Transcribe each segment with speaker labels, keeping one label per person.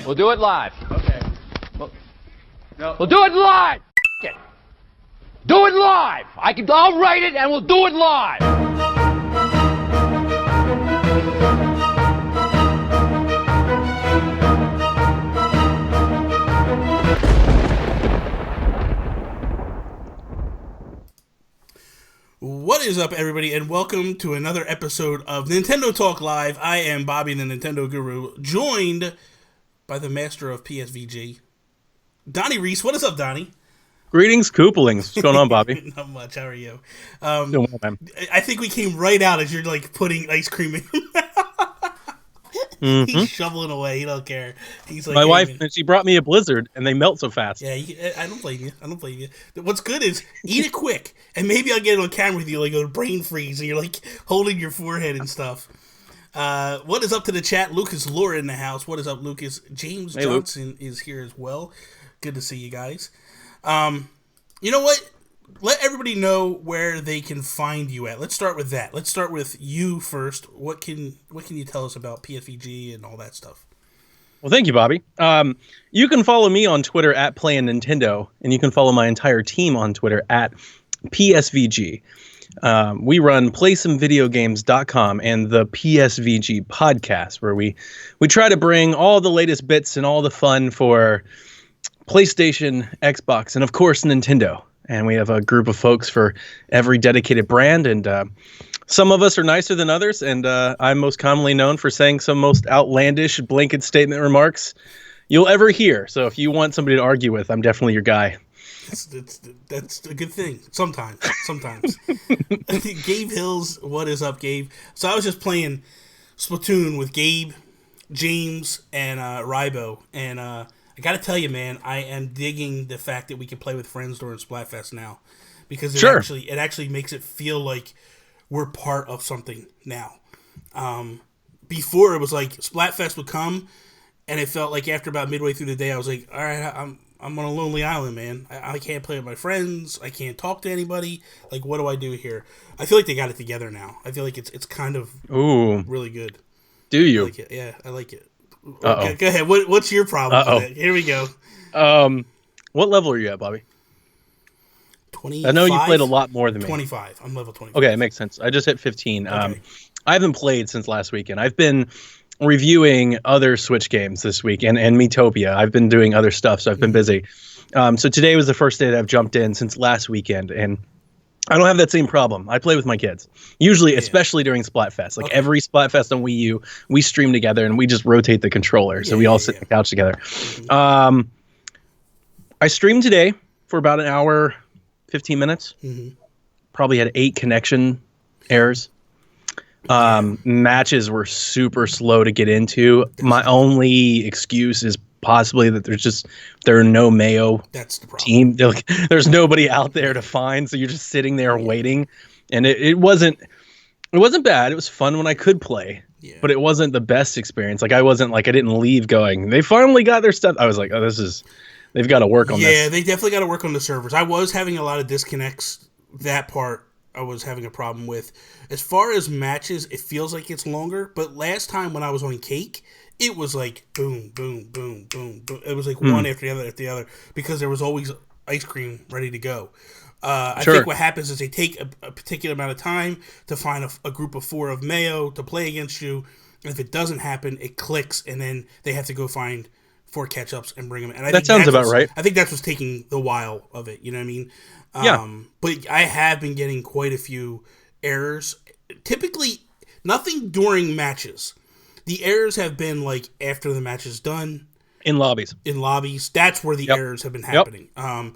Speaker 1: We'll do it live.
Speaker 2: Okay. No.
Speaker 1: We'll do it live. F it. Do it live. I'll write it and we'll do it live.
Speaker 3: What is up, everybody, and welcome to another episode of Nintendo Talk Live. I am Bobby, the Nintendo Guru, joined by the master of PSVG, Donnie Reece. What is up, Donnie?
Speaker 2: Greetings, Koopalings. What's going on, Bobby?
Speaker 3: Not much. How are you?
Speaker 2: Doing well, man.
Speaker 3: I think we came right out as you're like putting ice cream in. He's shoveling away. He don't care. He's like,
Speaker 2: my
Speaker 3: hey,
Speaker 2: wife,
Speaker 3: man.
Speaker 2: and she brought me a Blizzard, and they melt so fast.
Speaker 3: Yeah, I don't blame you. I don't blame you. What's good is eat it quick, and maybe I'll get it on camera with you, like a brain freeze, and you're like holding your forehead and stuff. What is up to the chat? Lucas Laura in the house. What is up, Lucas? James Johnson
Speaker 2: Luke.
Speaker 3: is here as well. Good to see you guys. You know what? Let everybody know where they can find you at. Let's start with that. Let's start with you first. What can you tell us about PSVG and all that stuff?
Speaker 2: Well, thank you, Bobby. You can follow me on Twitter at Playin Nintendo, and you can follow my entire team on Twitter at PSVG. We run PlaySomeVideoGames.com and the PSVG podcast, where we try to bring all the latest bits and all the fun for PlayStation, Xbox, and of course Nintendo. And we have a group of folks for every dedicated brand, and some of us are nicer than others, and I'm most commonly known for saying some most outlandish blanket statement remarks you'll ever hear. So if you want somebody to argue with, I'm definitely your guy.
Speaker 3: That's a good thing. Sometimes. Gabe Hills, what is up, Gabe? So I was just playing Splatoon with Gabe, James, and Rybo, and I gotta tell you, man, I am digging the fact that we can play with friends during Splatfest now, because it actually makes it feel like we're part of something now. Before it was like Splatfest would come, and it felt like after about midway through the day, I was like, all right, I'm on a lonely island, man. I can't play with my friends. I can't talk to anybody. Like, what do I do here? I feel like they got it together now. I feel like it's kind of really good.
Speaker 2: Do you?
Speaker 3: I like it. Yeah, I like it. Okay, go ahead. What's your problem with it? Here we go.
Speaker 2: What level are you at, Bobby?
Speaker 3: 25?
Speaker 2: I know you played a lot more than me.
Speaker 3: 25. I'm level 25.
Speaker 2: Okay, it makes sense. I just hit 15.
Speaker 3: Okay.
Speaker 2: I haven't played since last weekend. I've been reviewing other Switch games this week, and Miitopia. I've been doing other stuff, so I've been busy. So today was the first day that I've jumped in since last weekend, and I don't have that same problem. I play with my kids. Usually, especially during Splatfest. Like every Splatfest on Wii U, we stream together and we just rotate the controller. So we all sit on the couch together. I streamed today for about an hour, 15 minutes. Probably had 8 connection errors. Matches were super slow to get into. My only excuse is possibly that there are no Mayo team. There's nobody out there to find, so you're just sitting there waiting. And it wasn't bad. It was fun when I could play, but it wasn't the best experience. Like I didn't leave going, they finally got their stuff. I was like, they've got to work on this.
Speaker 3: Yeah, they definitely got to work on the servers. I was having a lot of disconnects. That part I was having a problem with. As far as matches, it feels like it's longer, but last time when I was on Cake, it was like boom, boom, boom, boom, boom. It was like one after the other, because there was always ice cream ready to go. I think what happens is they take a particular amount of time to find a group of 4 of Mayo to play against you. And if it doesn't happen, it clicks, and then they have to go find 4 catch-ups and bring them in. And
Speaker 2: that sounds about right.
Speaker 3: I think that's what's taking the while of it. You know what I mean? But I have been getting quite a few errors. Typically, nothing during matches. The errors have been like after the match is done. In lobbies. That's where the errors have been happening.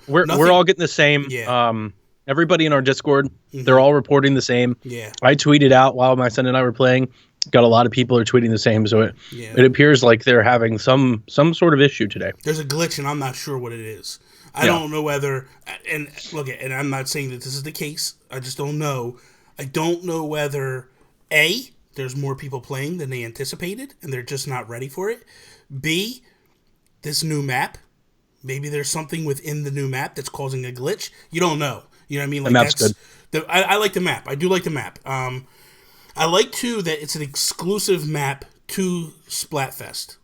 Speaker 2: We're all getting the same.
Speaker 3: Yeah.
Speaker 2: Everybody in our Discord, they're all reporting the same.
Speaker 3: Yeah.
Speaker 2: I tweeted out while my son and I were playing. Got a lot of people are tweeting the same, so it appears like they're having some sort of issue today.
Speaker 3: There's a glitch, and I'm not sure what it is. I don't know whether, and look, and I'm not saying that this is the case. I just don't know. I don't know whether A, there's more people playing than they anticipated, and they're just not ready for it. B, this new map, maybe there's something within the new map that's causing a glitch. You don't know. You know what I mean? Like,
Speaker 2: the map's good.
Speaker 3: I like the map. I do like the map. I like, too, that it's an exclusive map to Splatfest.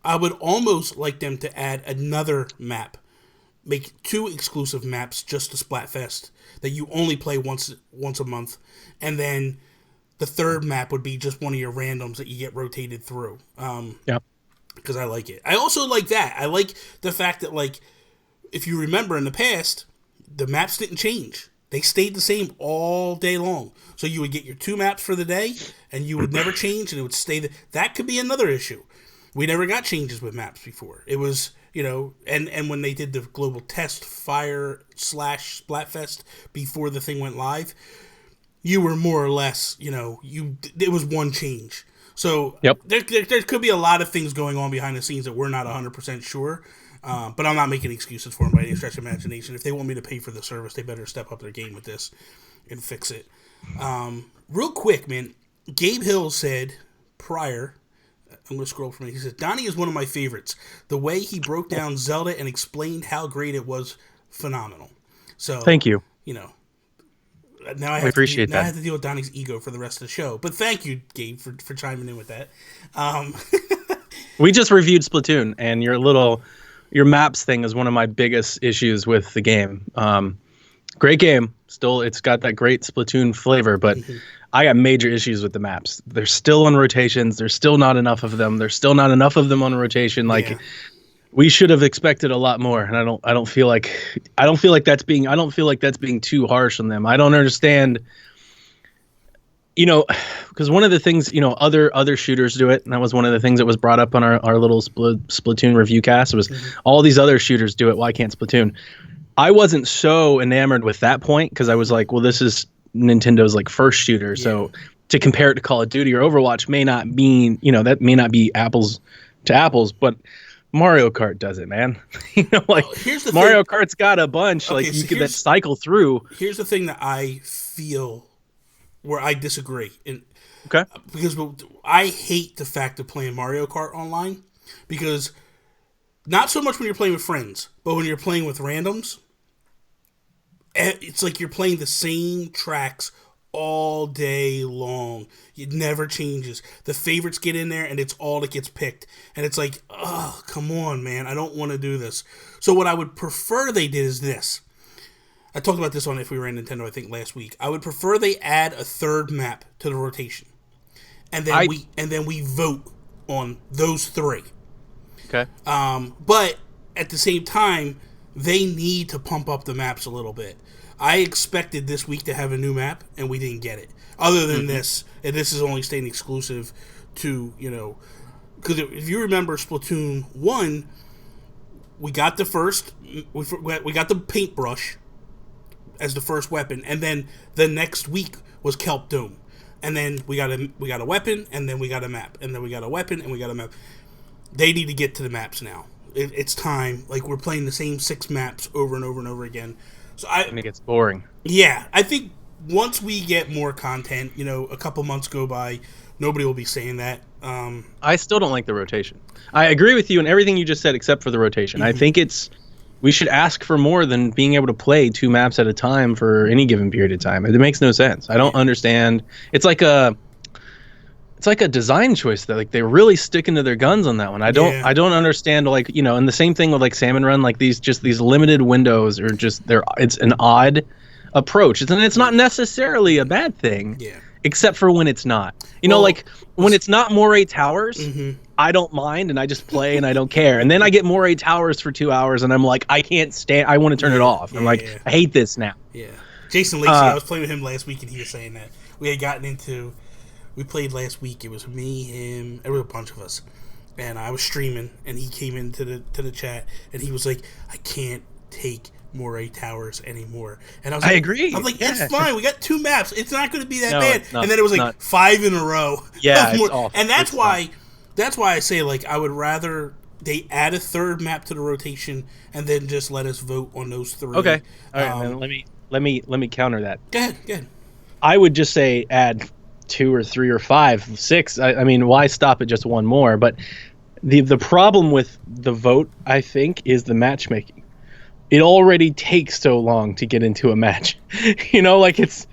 Speaker 3: I would almost like them to add another map. Make 2 exclusive maps just to Splatfest that you only play once a month. And then the third map would be just one of your randoms that you get rotated through.
Speaker 2: Yep.
Speaker 3: Because I like it. I also like that. I like the fact that, like, if you remember in the past, the maps didn't change. They stayed the same all day long. So you would get your 2 maps for the day, and you would never change, and it would stay. That could be another issue. We never got changes with maps before. It was, and when they did the global test fire/Splatfest before the thing went live, you were more or less, it was one change. So
Speaker 2: yep.
Speaker 3: there could be a lot of things going on behind the scenes that we're not 100% sure. But I'm not making excuses for them by any stretch of imagination. If they want me to pay for the service, they better step up their game with this and fix it. Real quick, man, Gabe Hill said prior, I'm going to scroll from it, he says, Donnie is one of my favorites. The way he broke down Zelda and explained how great it was, phenomenal. So
Speaker 2: thank you.
Speaker 3: Now I appreciate that. I have to deal with Donnie's ego for the rest of the show. But thank you, Gabe, for chiming in with that.
Speaker 2: We just reviewed Splatoon, and your maps thing is one of my biggest issues with the game. Great game. Still, it's got that great Splatoon flavor, but I got major issues with the maps. They're still on rotations. There's still not enough of them. There's still not enough of them on rotation. We should have expected a lot more, and I don't feel like that's being too harsh on them. I don't understand. Because one of the things, other shooters do it, and that was one of the things that was brought up on our little Splatoon review cast, was all these other shooters do it, why can't Splatoon? I wasn't so enamored with that point, because I was like, well, this is Nintendo's first shooter, so to compare it to Call of Duty or Overwatch may not mean, that may not be apples to apples, but Mario Kart does it, man.
Speaker 3: Here's the
Speaker 2: Mario
Speaker 3: thing.
Speaker 2: Kart's got a bunch, you could then cycle through.
Speaker 3: Here's the thing that I feel where I disagree.
Speaker 2: Okay.
Speaker 3: Because I hate the fact of playing Mario Kart online, because not so much when you're playing with friends, but when you're playing with randoms, it's like you're playing the same tracks all day long. It never changes. The favorites get in there, and it's all that gets picked. And it's like, oh, come on, man. I don't want to do this. So what I would prefer they did is this. I talked about this on If We Were in Nintendo, I think, last week. I would prefer they add a third map to the rotation. And then we vote on those 3.
Speaker 2: Okay.
Speaker 3: But at the same time, they need to pump up the maps a little bit. I expected this week to have a new map, and we didn't get it. Other than this, and this is only staying exclusive to, because if you remember Splatoon 1, we got the paintbrush as the first weapon, and then the next week was Kelp Dome. And then we got a weapon, and then we got a map, and then we got a weapon, and we got a map. They need to get to the maps now. It's time. We're playing the same 6 maps over and over and over again. So
Speaker 2: and it gets boring.
Speaker 3: Yeah, I think once we get more content, a couple months go by, nobody will be saying that.
Speaker 2: I still don't like the rotation. I agree with you in everything you just said except for the rotation. I think we should ask for more than being able to play 2 maps at a time for any given period of time. It makes no sense. I don't understand. It's like a design choice that they're really sticking to their guns on that one. I don't understand and the same thing with Salmon Run, these limited windows are it's an odd approach. It's not necessarily a bad thing. Yeah. Except for when it's not. When it's not Moray Towers, I don't mind and I just play and I don't care. And then I get Moray Towers for 2 hours and I'm like, I can't stand, I want to turn it off. I'm I hate this now.
Speaker 3: Yeah. Jason Lacey, I was playing with him last week and he was saying that. We played last week. It was me, him, a bunch of us. And I was streaming and he came into the chat and he was like, I can't take Moray Towers anymore. And I was like, I
Speaker 2: agree.
Speaker 3: I'm like, it's fine. We got 2 maps. It's not going to be that bad. And then it was 5 in a row.
Speaker 2: Yeah, it's awful.
Speaker 3: And that's why I say I would rather they add a third map to the rotation and then just let us vote on those 3.
Speaker 2: Okay. All right. Then let me counter that.
Speaker 3: Go ahead.
Speaker 2: I would just say add 2 or 3 or 5, 6. I mean, why stop at just 1 more? But the problem with the vote, I think, is the matchmaking. It already takes so long to get into a match. It's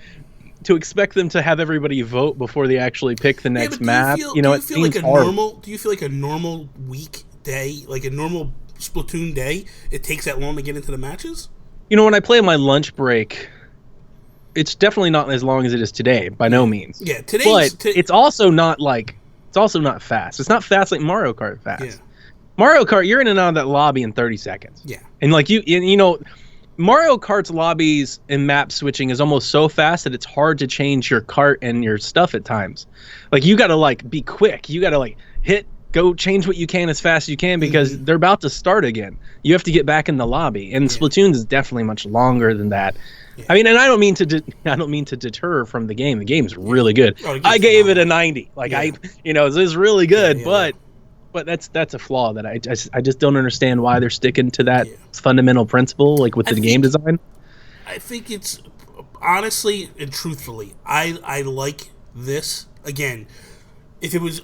Speaker 2: to expect them to have everybody vote before they actually pick the next map.
Speaker 3: Do you feel like
Speaker 2: seems hard.
Speaker 3: Do you feel like a normal week day, like a normal Splatoon day, it takes that long to get into the matches?
Speaker 2: You know, when I play on my lunch break, it's definitely not as long as it is today, by no means.
Speaker 3: Yeah, today's...
Speaker 2: But it's also not fast. It's not fast like Mario Kart fast.
Speaker 3: Yeah.
Speaker 2: Mario Kart, you're in and out of that lobby in 30 seconds.
Speaker 3: Yeah.
Speaker 2: And like you know, Mario Kart's lobbies and map switching is almost so fast that it's hard to change your cart and your stuff at times. Like you got to like be quick. You got to like go change what you can as fast as you can because they're about to start again. You have to get back in the lobby. And Splatoon is definitely much longer than that. Yeah. I mean, and I don't mean to deter from the game. The game's really good. Oh, I gave it a 90. Like it's really good, but that's a flaw that I just don't understand why they're sticking to that fundamental principle, like with the game design.
Speaker 3: I think it's honestly and truthfully, I like this again.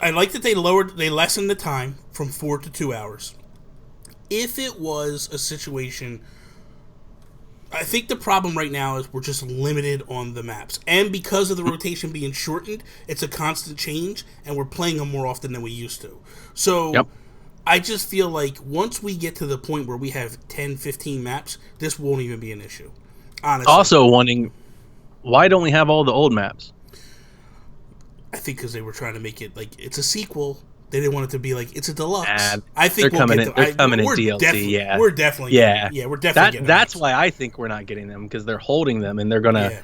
Speaker 3: I like that they lessened the time from 4 to 2 hours. If it was a situation, I think the problem right now is we're just limited on the maps. And because of the rotation being shortened, it's a constant change, and we're playing them more often than we used to. So I just feel like once we get to the point where we have 10, 15 maps, this won't even be an issue. Honestly.
Speaker 2: Also wondering, why don't we have all the old maps?
Speaker 3: I think because they were trying to make it like it's a sequel. They didn't want it to be like it's a deluxe.
Speaker 2: I think they're coming in DLC.
Speaker 3: We're definitely we're definitely
Speaker 2: that's why I think we're not getting them, because they're holding them and they're gonna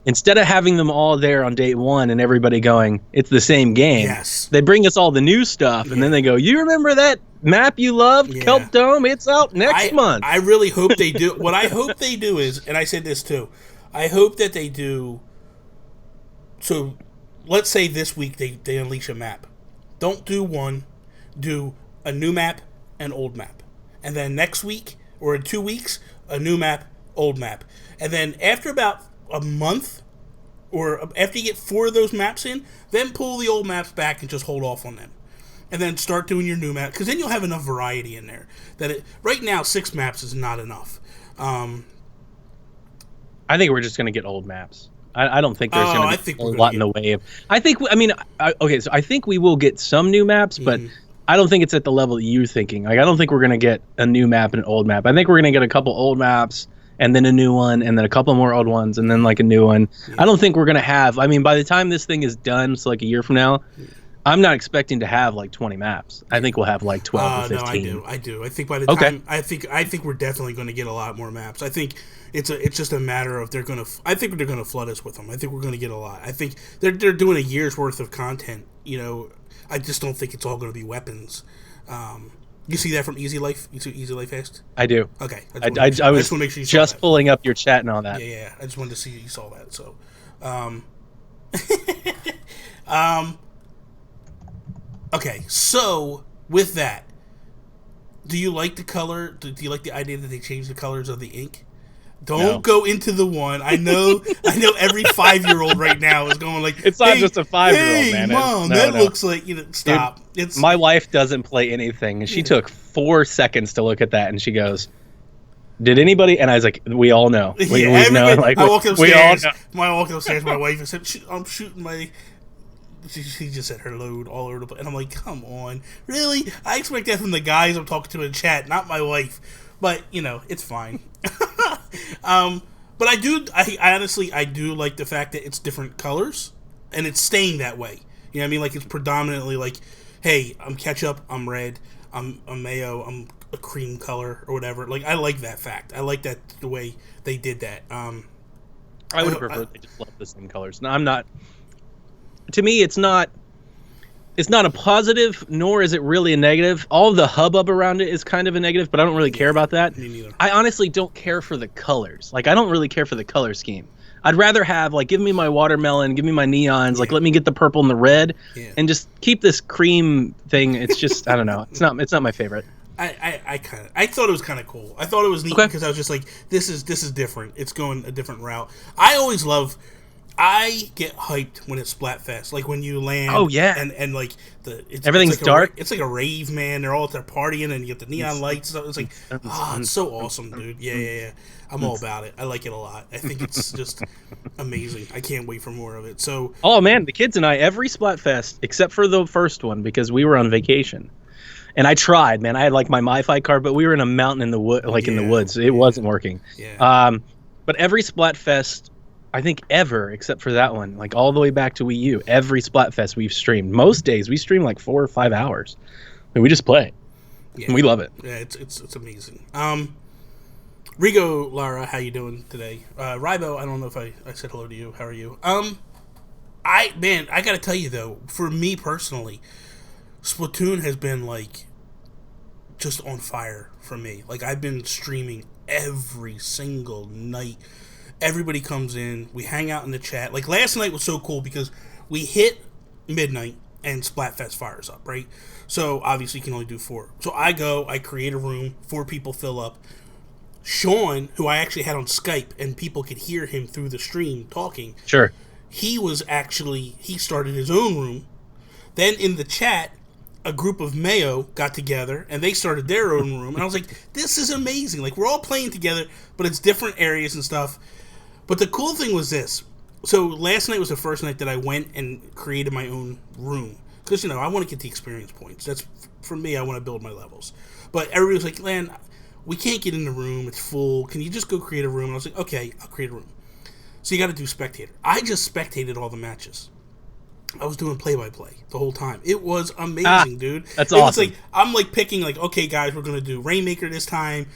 Speaker 2: instead of having them all there on day one and everybody going it's the same game.
Speaker 3: Yes,
Speaker 2: they bring us all the new stuff and then they go, you remember that map you loved, Kelp Dome? It's out next month.
Speaker 3: I really hope they do. What I hope they do is, and I said this too, I hope that they do. So let's say this week they unleash a map. Don't do one. Do a new map and old map. And then next week, or in 2 weeks, a new map, old map. And then after about a month, or after you get 4 of those maps in, then pull the old maps back and just hold off on them. And then start doing your new map. Because then you'll have enough variety in there. Right now, 6 maps is not enough.
Speaker 2: I think we're just going to get old maps. I don't think there's going to be a lot in the way of... I think we will get some new maps, but I don't think it's at the level that you're thinking. Like, I don't think we're going to get a new map and an old map. I think we're going to get a couple old maps, and then a new one, and then a couple more old ones, and then, like, a new one. Yeah. I don't think we're going to have... I mean, by the time this thing is done, so, like, a year from now, I'm not expecting to have, like, 20 maps. I think we'll have, like, 12 or 15.
Speaker 3: No, I do. I think by the time... I think we're definitely going to get a lot more maps. I think... It's just a matter of I think they're gonna flood us with them. I think we're gonna get a lot. I think they're doing a year's worth of content. You know, I just don't think it's all gonna be weapons. You see that from Easy Life? You see Easy Life Fast?
Speaker 2: I do.
Speaker 3: Okay.
Speaker 2: I just want to make sure you saw that. Pulling up your chat and all that.
Speaker 3: Yeah. I just wanted to see you saw that. So, okay. So with that, do you like the color? Do you like the idea that they changed the colors of the ink? Don't go into the one. I know every 5-year-old right now is going like,
Speaker 2: it's not just a 5-year-old, man.
Speaker 3: Mom, that looks like, stop.
Speaker 2: My wife doesn't play anything, and she took 4 seconds to look at that, and she goes, did anybody? And I was like, we all know. We know. Like,
Speaker 3: I walked upstairs. I walked upstairs. My wife said, I'm shooting my... She just said her load all over the place. And I'm like, come on. Really? I expect that from the guys I'm talking to in chat, not my wife. But, it's fine. But I honestly do like the fact that it's different colors, and it's staying that way. You know what I mean? Like, it's predominantly like, hey, I'm ketchup, I'm red, I'm mayo, I'm a cream color, or whatever. Like, I like that fact. I like that the way they did that.
Speaker 2: I would have preferred they just left the same colors. No, I'm not... To me, it's not a positive, nor is it really a negative. All the hubbub around it is kind of a negative, but I don't really care about that.
Speaker 3: Me neither.
Speaker 2: I honestly don't care for the colors. Like, I don't really care for the color scheme. I'd rather have, like, give me my watermelon, give me my neons, like, let me get the purple and the red, and just keep this cream thing. It's just, I don't know. It's not my favorite.
Speaker 3: I thought it was kind of cool. I thought it was neat because I was just like, this is different. It's going a different route. I get hyped when it's Splatfest, like when you land.
Speaker 2: Oh yeah,
Speaker 3: and like
Speaker 2: everything's
Speaker 3: like
Speaker 2: dark.
Speaker 3: It's like a rave, man. They're all out there partying, and you get the neon lights. It's like, it's so awesome, dude. Yeah. I'm all about it. I like it a lot. I think it's just amazing. I can't wait for more of it. So,
Speaker 2: oh man, the kids and I every Splatfest except for the first one because we were on vacation, And I tried, man. I had like my MiFi card, but we were in a mountain in the wood, in the woods. It wasn't working.
Speaker 3: Yeah.
Speaker 2: But every Splatfest, I think ever, except for that one, like all the way back to Wii U, every Splatfest we've streamed. Most days we stream like 4 or 5 hours, and we just play.
Speaker 3: Yeah.
Speaker 2: And we love it.
Speaker 3: Yeah, it's amazing. Rigo, Lara, how you doing today? Rybo, I don't know if I said hello to you. How are you? I gotta tell you though, for me personally, Splatoon has been like just on fire for me. Like I've been streaming every single night. Everybody comes in, we hang out in the chat. Like last night was so cool because we hit midnight and Splatfest fires up, right? So obviously you can only do 4. So I create a room, 4 people fill up. Sean, who I actually had on Skype, and people could hear him through the stream talking.
Speaker 2: Sure.
Speaker 3: He started his own room. Then in the chat, a group of Mayo got together, and they started their own room. And I was like, this is amazing. Like, we're all playing together, but it's different areas and stuff. But the cool thing was this. So last night was the first night that I went and created my own room. Because, I want to get the experience points. That's, for me, I want to build my levels. But everybody was like, Lan, we can't get in the room. It's full. Can you just go create a room? And I was like, okay, I'll create a room. So you got to do spectator. I just spectated all the matches. I was doing play-by-play the whole time. It was amazing, dude.
Speaker 2: That's awesome.
Speaker 3: It was like, I'm like picking like, okay, guys, we're going to do Rainmaker this time.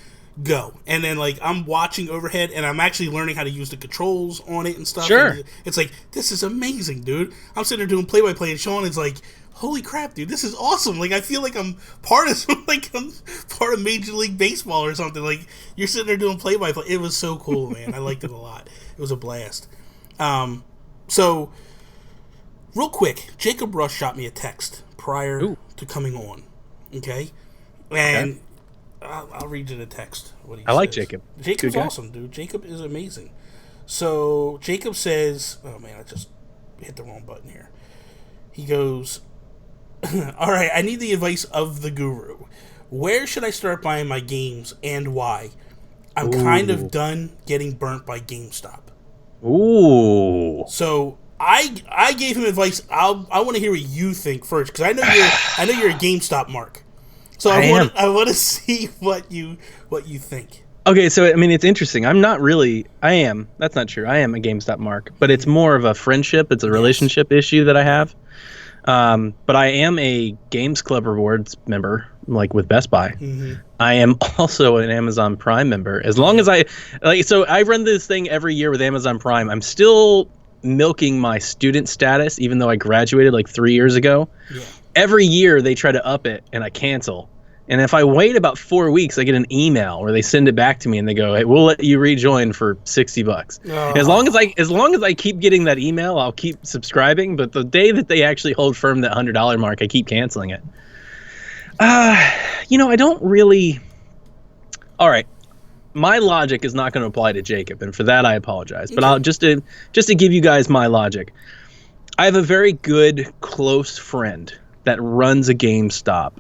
Speaker 3: Go. And then like I'm watching overhead and I'm actually learning how to use the controls on it and stuff.
Speaker 2: Sure.
Speaker 3: And it's like, this is amazing, dude. I'm sitting there doing play-by-play and Sean is like, holy crap, dude, this is awesome. Like, I feel like I'm part of Major League Baseball or something. Like, you're sitting there doing play-by-play. It was so cool, man. I liked it a lot. It was a blast. So, real quick, Jacob Rush shot me a text prior to coming on. Okay? And I'll read you the text. What he
Speaker 2: I like
Speaker 3: says.
Speaker 2: Jacob.
Speaker 3: Jacob's awesome, dude. Jacob is amazing. So, Jacob says, oh, man, I just hit the wrong button here. He goes, all right, I need the advice of the guru. Where should I start buying my games and why? I'm kind of done getting burnt by GameStop.
Speaker 2: Ooh.
Speaker 3: So I gave him advice. I want to hear what you think first because I know you're a GameStop mark. So I want to see what you think.
Speaker 2: Okay, so I mean it's interesting. I'm not really. I am. That's not true. I am a GameStop mark, but it's more of a friendship. It's a relationship issue that I have. But I am a Games Club Rewards member, like with Best Buy. Mm-hmm. I am also an Amazon Prime member. As long as I run this thing every year with Amazon Prime. I'm still milking my student status, even though I graduated like 3 years ago. Yeah. Every year they try to up it, and I cancel. And if I wait about 4 weeks, I get an email where they send it back to me and they go, "Hey, we'll let you rejoin for $60." Oh. As long as I keep getting that email, I'll keep subscribing. But the day that they actually hold firm that $100 mark, I keep canceling it. I don't really. All right, my logic is not going to apply to Jacob, and for that I apologize. But I'll just to give you guys my logic. I have a very good close friend that runs a GameStop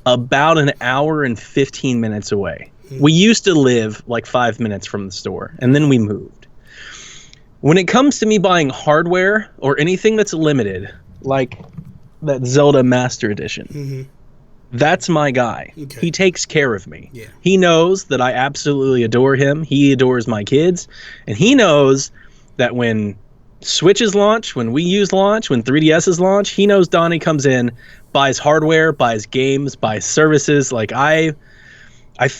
Speaker 2: about an hour and 15 minutes away. We used to live like 5 minutes from the store, and then we moved. When it comes to me buying hardware or anything that's limited, like that Zelda Master Edition, that's my guy. Okay. He takes care of me. Yeah. He knows that I absolutely adore him. He adores my kids, and he knows that when Switches launch, when Wii U's launch, when 3DS's launch, he knows Donnie comes in, buys hardware, buys games, buys services. Like I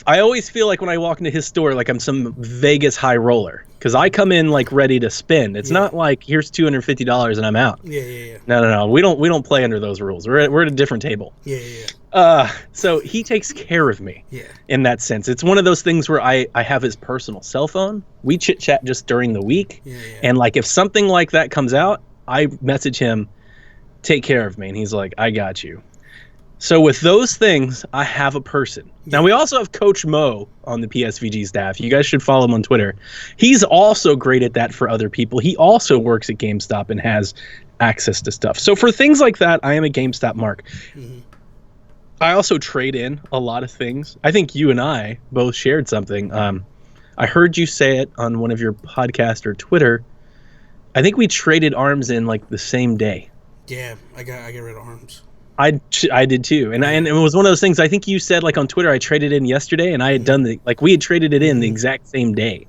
Speaker 2: always feel like when I walk into his store, like I'm some Vegas high roller, because I come in like ready to spend. It's not like here's $250 and I'm out. Yeah. No. We don't play under those rules. We're at a different table. Yeah. So he takes care of me. Yeah. In that sense, it's one of those things where I have his personal cell phone. We chit chat just during the week. Yeah. And like if something like that comes out, I message him, "Take care of me," and he's like, "I got you." So with those things, I have a person. Now, we also have Coach Mo on the PSVG staff. You guys should follow him on Twitter. He's also great at that for other people. He also works at GameStop and has access to stuff. So for things like that, I am a GameStop mark. Mm-hmm. I also trade in a lot of things. I think you and I both shared something. I heard you say it on one of your podcasts or Twitter. I think we traded arms in like the same day.
Speaker 3: Yeah, I got rid of arms.
Speaker 2: I did too, and it was one of those things. I think you said like on Twitter, I traded in yesterday, and I had done we had traded it in the exact same day.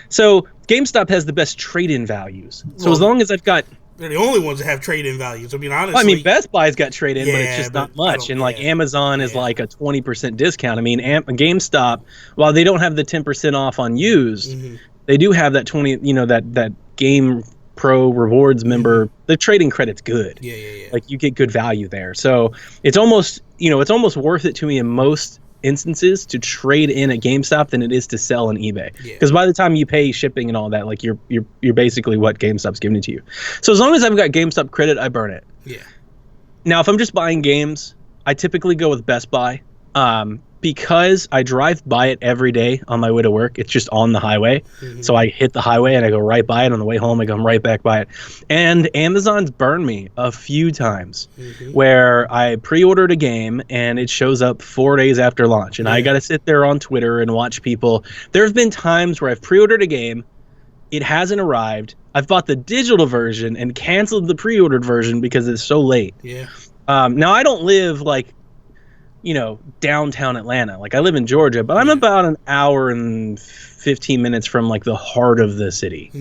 Speaker 2: So GameStop has the best trade-in values. So as long as I've got,
Speaker 3: they're the only ones that have trade-in values. I mean, honestly,
Speaker 2: well, I mean, Best Buy's got trade-in, but it's just not much. And like Amazon is like a 20% discount. I mean, GameStop, while they don't have the 10% off on used, they do have that 20. That Game Pro Rewards member. The trading credit's good.
Speaker 3: Yeah.
Speaker 2: Like you get good value there. So it's almost worth it to me in most instances to trade in at GameStop than it is to sell on eBay. Because by the time you pay shipping and all that, like you're basically what GameStop's giving it to you. So as long as I've got GameStop credit, I burn it.
Speaker 3: Yeah. Now,
Speaker 2: if I'm just buying games, I typically go with Best Buy. Because I drive by it every day on my way to work. It's just on the highway. So I hit the highway and I go right by it. On the way home, I come right back by it. And Amazon's burned me a few times where I pre-ordered a game and it shows up 4 days after launch. And I got to sit there on Twitter and watch people. There have been times where I've pre-ordered a game. It hasn't arrived. I've bought the digital version and canceled the pre-ordered version because it's so late.
Speaker 3: Yeah.
Speaker 2: Now, I don't live like, downtown Atlanta. Like I live in Georgia, but I'm about an hour and 15 minutes from like the heart of the city.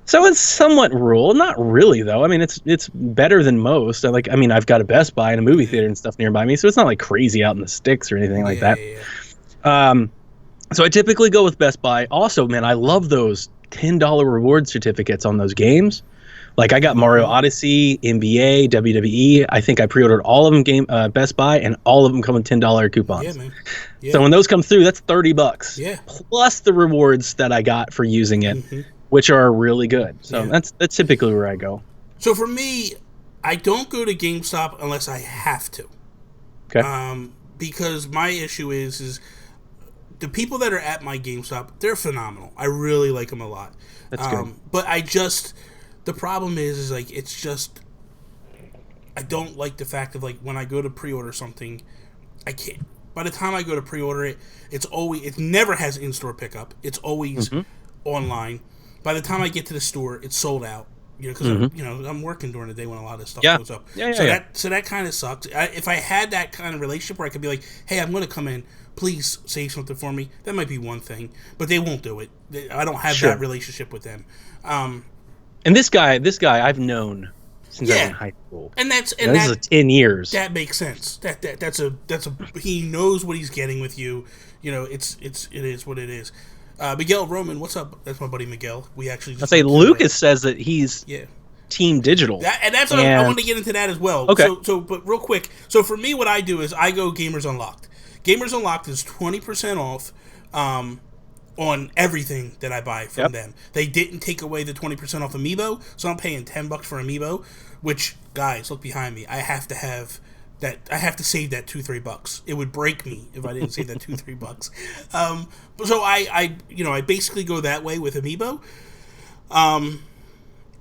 Speaker 2: So it's somewhat rural. Not really though. I mean, it's better than most. I've got a Best Buy and a movie theater and stuff nearby me, so it's not like crazy out in the sticks or anything like that. So I typically go with Best Buy. Also, man, I love those $10 reward certificates on those games. Like I got Mario Odyssey, NBA, WWE. I think I pre-ordered all of them Best Buy, and all of them come with $10 coupons.
Speaker 3: Yeah, man. Yeah.
Speaker 2: So when those come through, that's $30.
Speaker 3: Yeah.
Speaker 2: Plus the rewards that I got for using it, which are really good. So that's typically where I go.
Speaker 3: So for me, I don't go to GameStop unless I have to.
Speaker 2: Okay.
Speaker 3: Because my issue is the people that are at my GameStop, they're phenomenal. I really like them a lot.
Speaker 2: That's good.
Speaker 3: But the problem is like it's just I don't like the fact of like when I go to pre-order something, I can't. By the time I go to pre-order it, it never has in-store pickup. It's always online. By the time I get to the store, it's sold out. Because I'm working during the day when a lot of this stuff goes up. So that kind of sucks. If I had that kind of relationship where I could be like, hey, I'm going to come in, please save something for me. That might be one thing, but they won't do it. I don't have that relationship with them.
Speaker 2: And this guy I've known since I was in high school.
Speaker 3: And this
Speaker 2: is 10 years.
Speaker 3: That makes sense. That's a he knows what he's getting with you. It is what it is. Miguel Roman, what's up? That's my buddy Miguel. We actually just
Speaker 2: Lucas says that he's Team Digital.
Speaker 3: That's what I want to get into that as well.
Speaker 2: Okay.
Speaker 3: So but real quick. So for me, what I do is I go Gamers Unlocked. Gamers Unlocked is 20% off on everything that I buy from them. They didn't take away the 20% off Amiibo, so I'm paying $10 for Amiibo, which, guys, look behind me. I have to have that. I have to save that $2-3. It would break me if I didn't save that $2-3. So I basically go that way with Amiibo.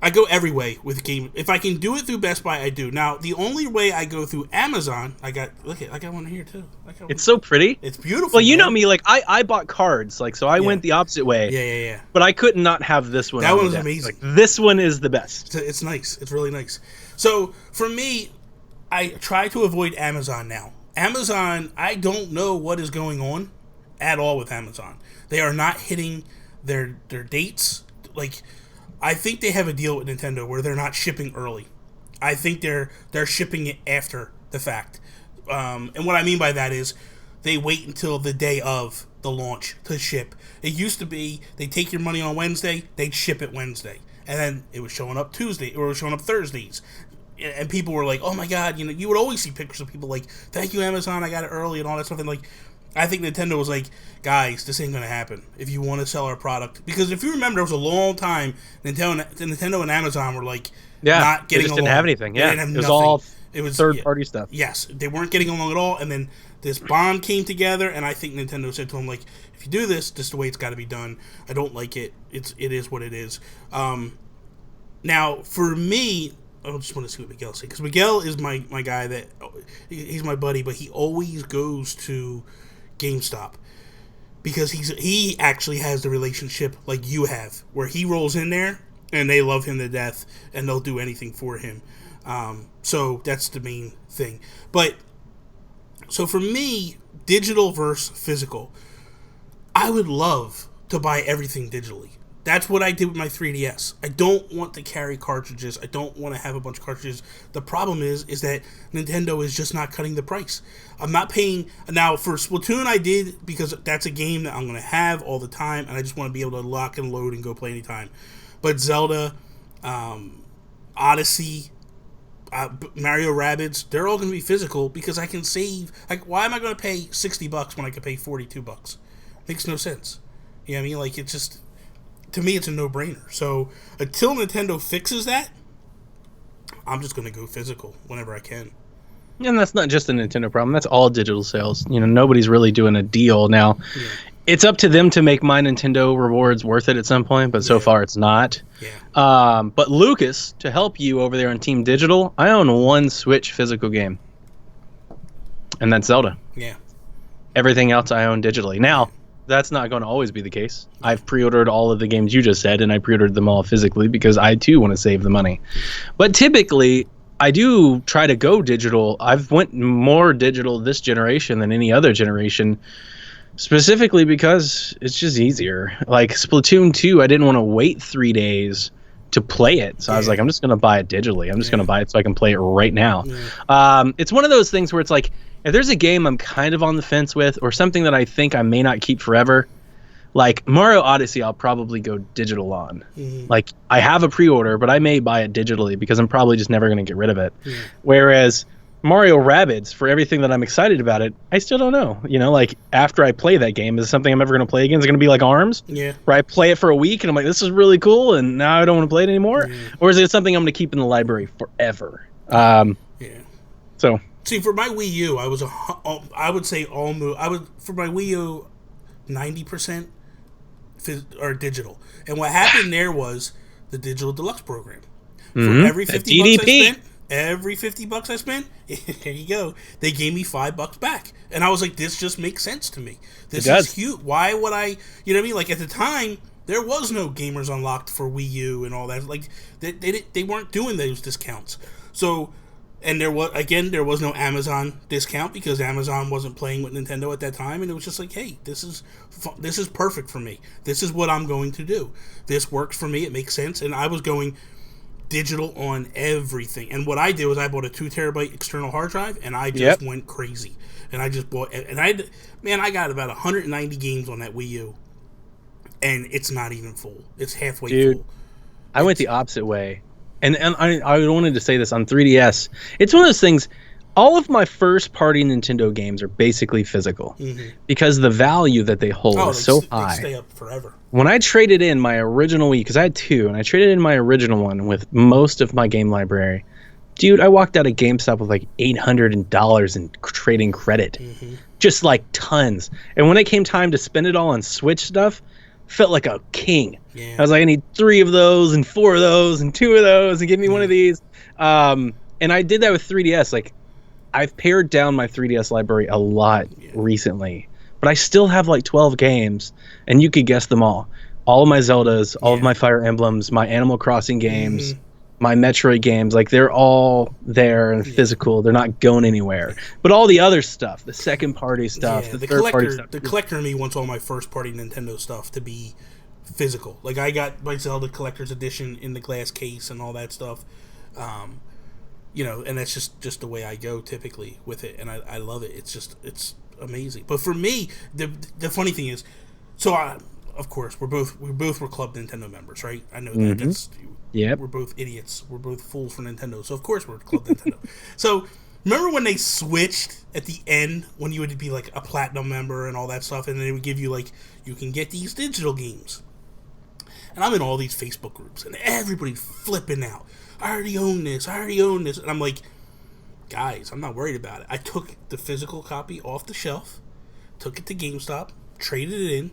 Speaker 3: I go every way with game. If I can do it through Best Buy, I do. Now, the only way I go through Amazon, I got one here too.
Speaker 2: It's so pretty.
Speaker 3: It's beautiful.
Speaker 2: Well, you know me, like I bought cards, like so I went the opposite way.
Speaker 3: Yeah.
Speaker 2: But I could not have this one.
Speaker 3: That one's amazing.
Speaker 2: Like, this one is the best.
Speaker 3: It's nice. It's really nice. So for me, I try to avoid Amazon now. Amazon, I don't know what is going on at all with Amazon. They are not hitting their dates. Like, I think they have a deal with Nintendo where they're not shipping early. I think they're shipping it after the fact. And what I mean by that is they wait until the day of the launch to ship. It used to be they take your money on Wednesday, they'd ship it Wednesday. And then it was showing up Tuesday, or it was showing up Thursdays. And people were like, oh my God, you would always see pictures of people like, thank you, Amazon, I got it early and all that stuff. And like, I think Nintendo was like, guys, this ain't going to happen if you want to sell our product. Because if you remember, there was a long time Nintendo and Amazon were like not getting along.
Speaker 2: Didn't have anything. Yeah,
Speaker 3: it
Speaker 2: was all third-party stuff.
Speaker 3: Yes, they weren't getting along at all. And then this bond came together, and I think Nintendo said to them, like, if you do this is the way it's got to be done. I don't like it. It is what it is. Now, for me, I just want to see what Miguel says, because Miguel is my guy that he's my buddy, but he always goes to GameStop because he actually has the relationship like you have, where he rolls in there and they love him to death and they'll do anything for him. So that's the main thing. But so for me, digital versus physical, I would love to buy everything digitally. That's what I did with my 3DS. I don't want to carry cartridges. I don't want to have a bunch of cartridges. The problem is that Nintendo is just not cutting the price. I'm not paying... Now, for Splatoon, I did, because that's a game that I'm going to have all the time, and I just want to be able to lock and load and go play anytime. But Zelda, Odyssey, Mario Rabbids, they're all going to be physical because I can save... Like, why am I going to pay $60 when I can pay $42? Makes no sense. You know what I mean? Like, it's just... To me, it's a no-brainer. So, until Nintendo fixes that, I'm just going to go physical whenever I can.
Speaker 2: And that's not just a Nintendo problem. That's all digital sales. You know, nobody's really doing a deal now. Yeah. It's up to them to make my Nintendo rewards worth it at some point, but so far it's not.
Speaker 3: Yeah.
Speaker 2: But Lucas, to help you over there on Team Digital, I own one Switch physical game, and that's Zelda.
Speaker 3: Yeah.
Speaker 2: Everything else I own digitally. Now, that's not going to always be the case. I've pre-ordered all of the games you just said, and I pre-ordered them all physically because I too want to save the money. But typically, I do try to go digital. I've went more digital this generation than any other generation, specifically because it's just easier. Like Splatoon 2, I didn't want to wait 3 days to play it. So I was like, I'm just going to buy it digitally. I'm just going to buy it so I can play it right now. It's one of those things where it's like, if there's a game I'm kind of on the fence with, or something that I think I may not keep forever, like Mario Odyssey, I'll probably go digital on. Like, I have a pre-order, but I may buy it digitally because I'm probably just never going to get rid of it. Whereas Mario Rabbids, for everything that I'm excited about it, I still don't know. You know, like, after I play that game, is it something I'm ever going to play again? Is it going to be like ARMS?
Speaker 3: Yeah.
Speaker 2: Where I play it for a week and I'm like, this is really cool, and now I don't want to play it anymore? Or is it something I'm going to keep in the library forever? So...
Speaker 3: See, for my Wii U, I would say almost, for my Wii U, 90% are digital. And what happened there was the Digital Deluxe program. For every $50 I spent, there you go, they gave me $5 back. And I was like, this just makes sense to me. This is huge. Why would I, you know what I mean? Like, at the time, there was no Gamers Unlocked for Wii U and all that. Like, they weren't doing those discounts. So... And there was no Amazon discount because Amazon wasn't playing with Nintendo at that time, and it was just like, hey, this is perfect for me. This is what I'm going to do. This works for me. It makes sense. And I was going digital on everything. And what I did was I bought a 2 terabyte external hard drive, and I just went crazy. And I just bought, and I got about 190 games on that Wii U, and it's not even full. It's halfway full.
Speaker 2: I went the opposite way. And I wanted to say this on 3DS. It's one of those things. All of my first-party Nintendo games are basically physical because the value that they hold is so high.
Speaker 3: They stay up forever.
Speaker 2: When I traded in my original Wii, because I had 2, and I traded in my original one with most of my game library, dude, I walked out of GameStop with like $800 in trading credit, just like tons. And when it came time to spend it all on Switch stuff, felt like a king. I was like, I need 3 of those and 4 of those and 2 of those and give me one of these. And I did that with 3DS. Like, I've pared down my 3DS library a lot recently, but I still have like 12 games, and you could guess them all. All of my Zeldas, all of my Fire Emblems, my Animal Crossing games, my Metroid games, like, they're all there and physical. They're not going anywhere. But all the other stuff, the second-party stuff, the third-party stuff.
Speaker 3: The collector in me wants all my first-party Nintendo stuff to be physical. Like, I got my Zelda Collector's Edition in the glass case and all that stuff. You know, and that's just the way I go typically with it, and I love it. It's amazing. But for me, the funny thing is, so of course we both were Club Nintendo members, right? I know that. That's we're both idiots. We're both fools for Nintendo. So of course we're Club Nintendo. So remember when they switched at the end when you would be like a platinum member and all that stuff, and they would give you like, you can get these digital games. And I'm in all these Facebook groups, and everybody's flipping out. I already own this. And I'm like, guys, I'm not worried about it. I took the physical copy off the shelf, took it to GameStop, traded it in,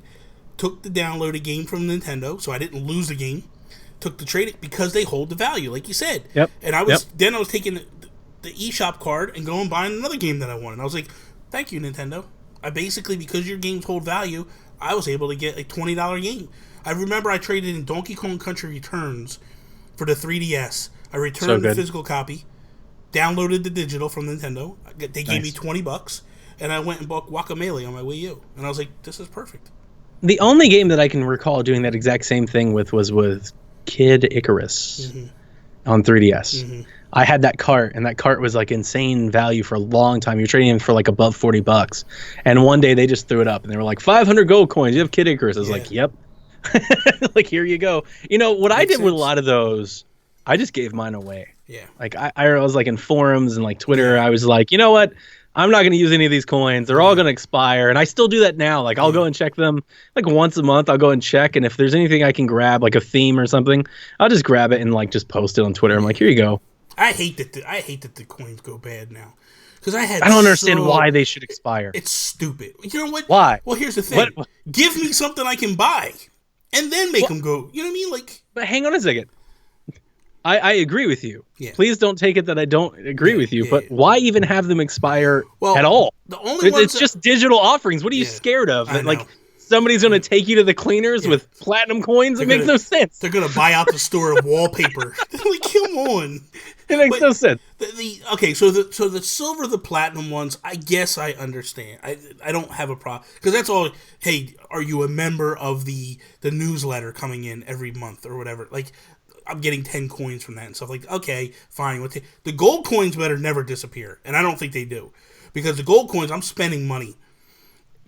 Speaker 3: took the downloaded game from Nintendo, so I didn't lose the game, took the trade it because they hold the value, like you said. And I was taking the eShop card and going and buying another game that I wanted. I was like, thank you, Nintendo. I basically, because your games hold value, I was able to get a $20 game. I remember I traded in Donkey Kong Country Returns for the 3DS. I returned the physical copy, downloaded the digital from Nintendo. They gave me $20, and I went and bought Guacamelee on my Wii U, and I was like, "This is perfect."
Speaker 2: The only game that I can recall doing that exact same thing with was with Kid Icarus on 3DS. I had that cart, and that cart was like insane value for a long time. You're trading for like above $40, and one day they just threw it up, and they were like 500 gold coins. You have Kid Icarus. I was like, "Yep." Like, here you go. You know what I did with a lot of those? I just gave mine away. Yeah. Like I was like in forums and like Twitter. I was like, you know what? I'm not going to use any of these coins. They're all going to expire. And I still do that now. Like, I'll go and check them like once a month. I'll go and check. And if there's anything I can grab, like a theme or something, I'll just grab it and like just post it on Twitter. I'm like, here you go.
Speaker 3: I hate that the coins go bad now. Because I
Speaker 2: don't understand why they should expire.
Speaker 3: It's stupid. You know what?
Speaker 2: Why?
Speaker 3: Well, here's the thing. What? Give me something I can buy and then make them go. You know what I mean? Like,
Speaker 2: but hang on a second. I agree with you. Yeah. Please don't take it that I don't agree with you. But why even have them expire at all?
Speaker 3: The only
Speaker 2: it's just digital offerings. What are you scared of? That, like, somebody's going to take you to the cleaners with platinum coins? It makes no sense.
Speaker 3: They're going to buy out the store of wallpaper. Like, come on.
Speaker 2: It makes no sense.
Speaker 3: Okay, so the silver, the platinum ones, I guess I understand. I don't have a problem. Because that's all, hey, are you a member of the newsletter coming in every month or whatever? Like, I'm getting 10 coins from that and stuff. Like, okay, fine. The gold coins better never disappear. And I don't think they do. Because the gold coins, I'm spending money.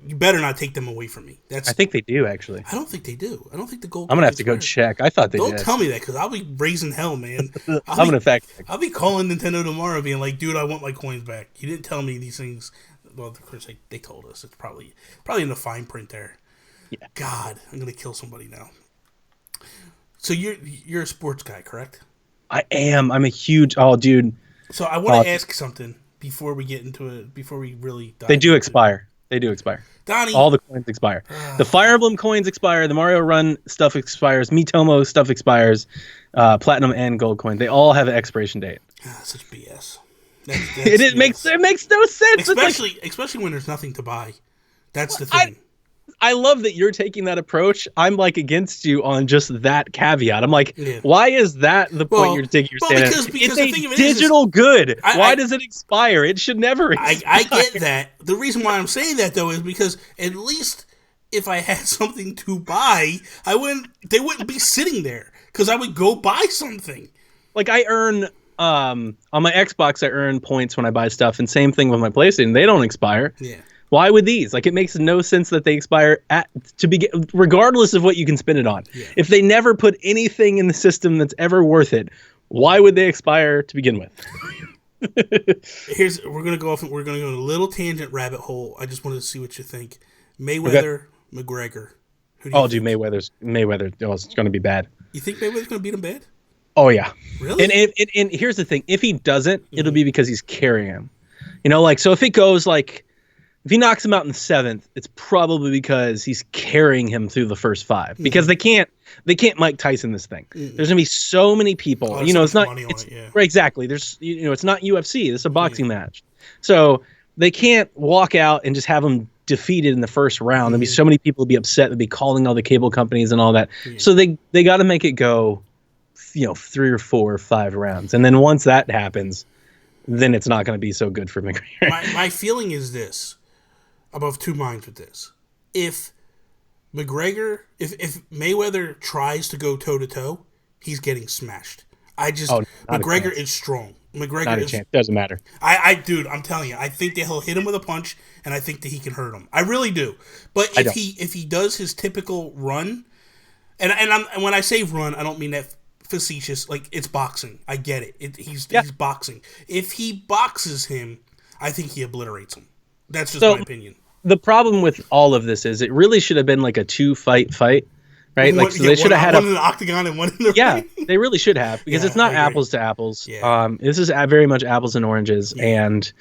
Speaker 3: You better not take them away from me. I
Speaker 2: think they do, actually.
Speaker 3: I don't think they do. I don't think the gold
Speaker 2: I'm going to have to go check. I thought they did.
Speaker 3: Don't tell me that, because I'll be raising hell, man.
Speaker 2: I'm going to fact check.
Speaker 3: I'll be calling Nintendo tomorrow being like, dude, I want my coins back. You didn't tell me these things. Well, of course, they told us. It's probably in the fine print there. Yeah. God, I'm going to kill somebody now. So you're a sports guy, correct?
Speaker 2: I am. I'm a huge dude.
Speaker 3: So I want to ask something before we get into it. Before we really dive
Speaker 2: They do expire. They do expire.
Speaker 3: Donnie,
Speaker 2: all the coins expire. The Fire Emblem coins expire. The Mario Run stuff expires. Miitomo stuff expires. Platinum and gold coin. They all have an expiration date.
Speaker 3: Such BS.
Speaker 2: It makes no sense.
Speaker 3: Especially when there's nothing to buy. That's the thing.
Speaker 2: I love that you're taking that approach. I'm like against you on just that caveat. I'm like, why is that the point you're taking?
Speaker 3: Because
Speaker 2: it's a digital good. Why does it expire? It should never expire.
Speaker 3: I get that. The reason why I'm saying that though is because at least if I had something to buy, they wouldn't be sitting there because I would go buy something.
Speaker 2: Like I earn on my Xbox, I earn points when I buy stuff, and same thing with my PlayStation. They don't expire. Yeah. Why would these? Like, it makes no sense that they expire regardless of what you can spend it on. Yeah. If they never put anything in the system that's ever worth it, why would they expire to begin with?
Speaker 3: We're gonna go in a little tangent rabbit hole. I just wanted to see what you think. Mayweather, McGregor.
Speaker 2: Mayweather. Oh, it's gonna be bad.
Speaker 3: You think Mayweather's gonna beat him bad?
Speaker 2: Oh yeah.
Speaker 3: Really?
Speaker 2: And here's the thing: if he doesn't, it'll be because he's carrying him. You know, like, so if it goes like. If he knocks him out in the 7th, it's probably because he's carrying him through the first 5. Because they can't Mike Tyson this thing. There's gonna be so many people. It's not. Right, exactly. There's it's not UFC. This is a boxing match, so they can't walk out and just have him defeated in the first round. There'll be so many people be upset. They'll be calling all the cable companies and all that. So they got to make it go, 3 or 4 or 5 rounds, and then once that happens, then it's not going to be so good for McGregor.
Speaker 3: My feeling is this. I'm of two minds with this. If Mayweather tries to go toe to toe, he's getting smashed. McGregor is strong. McGregor
Speaker 2: not a chance. Doesn't matter.
Speaker 3: Dude, I'm telling you, I think that he'll hit him with a punch, and I think that he can hurt him. I really do. But if he does his typical run, and when I say run, I don't mean that facetious. Like, it's boxing. I get it. He's boxing. If he boxes him, I think he obliterates him. That's just my opinion.
Speaker 2: The problem with all of this is it really should have been like a 2-fight fight, right? They should have had
Speaker 3: one in the octagon and one in the ring.
Speaker 2: They really should have, because it's not apples to apples. Yeah. This is very much apples and oranges. Yeah. And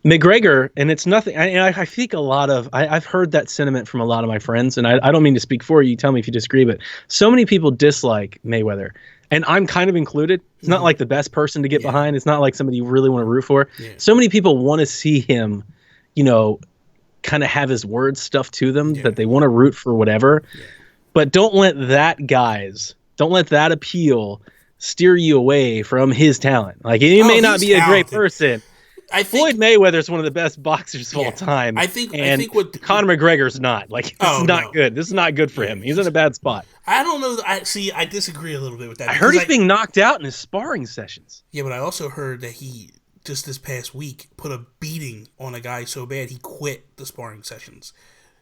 Speaker 2: McGregor, and it's nothing. I think a lot of I've heard that sentiment from a lot of my friends, and I don't mean to speak for you. Tell me if you disagree, but so many people dislike Mayweather, and I'm kind of included. It's not like the best person to get behind. It's not like somebody you really want to root for. Yeah. So many people want to see him, kind of have his words stuffed to them, that they want to root for whatever. Yeah. But don't let that appeal steer you away from his talent. Like, he may not be a great person.
Speaker 3: I think
Speaker 2: Floyd Mayweather's one of the best boxers of all time.
Speaker 3: I think
Speaker 2: what Conor McGregor's not. Like, this is not good. This is not good for him. He's in a bad spot.
Speaker 3: I don't know. I disagree a little bit with that.
Speaker 2: I heard he's being knocked out in his sparring sessions.
Speaker 3: Yeah, but I also heard that he just this past week put a beating on a guy so bad he quit the sparring sessions.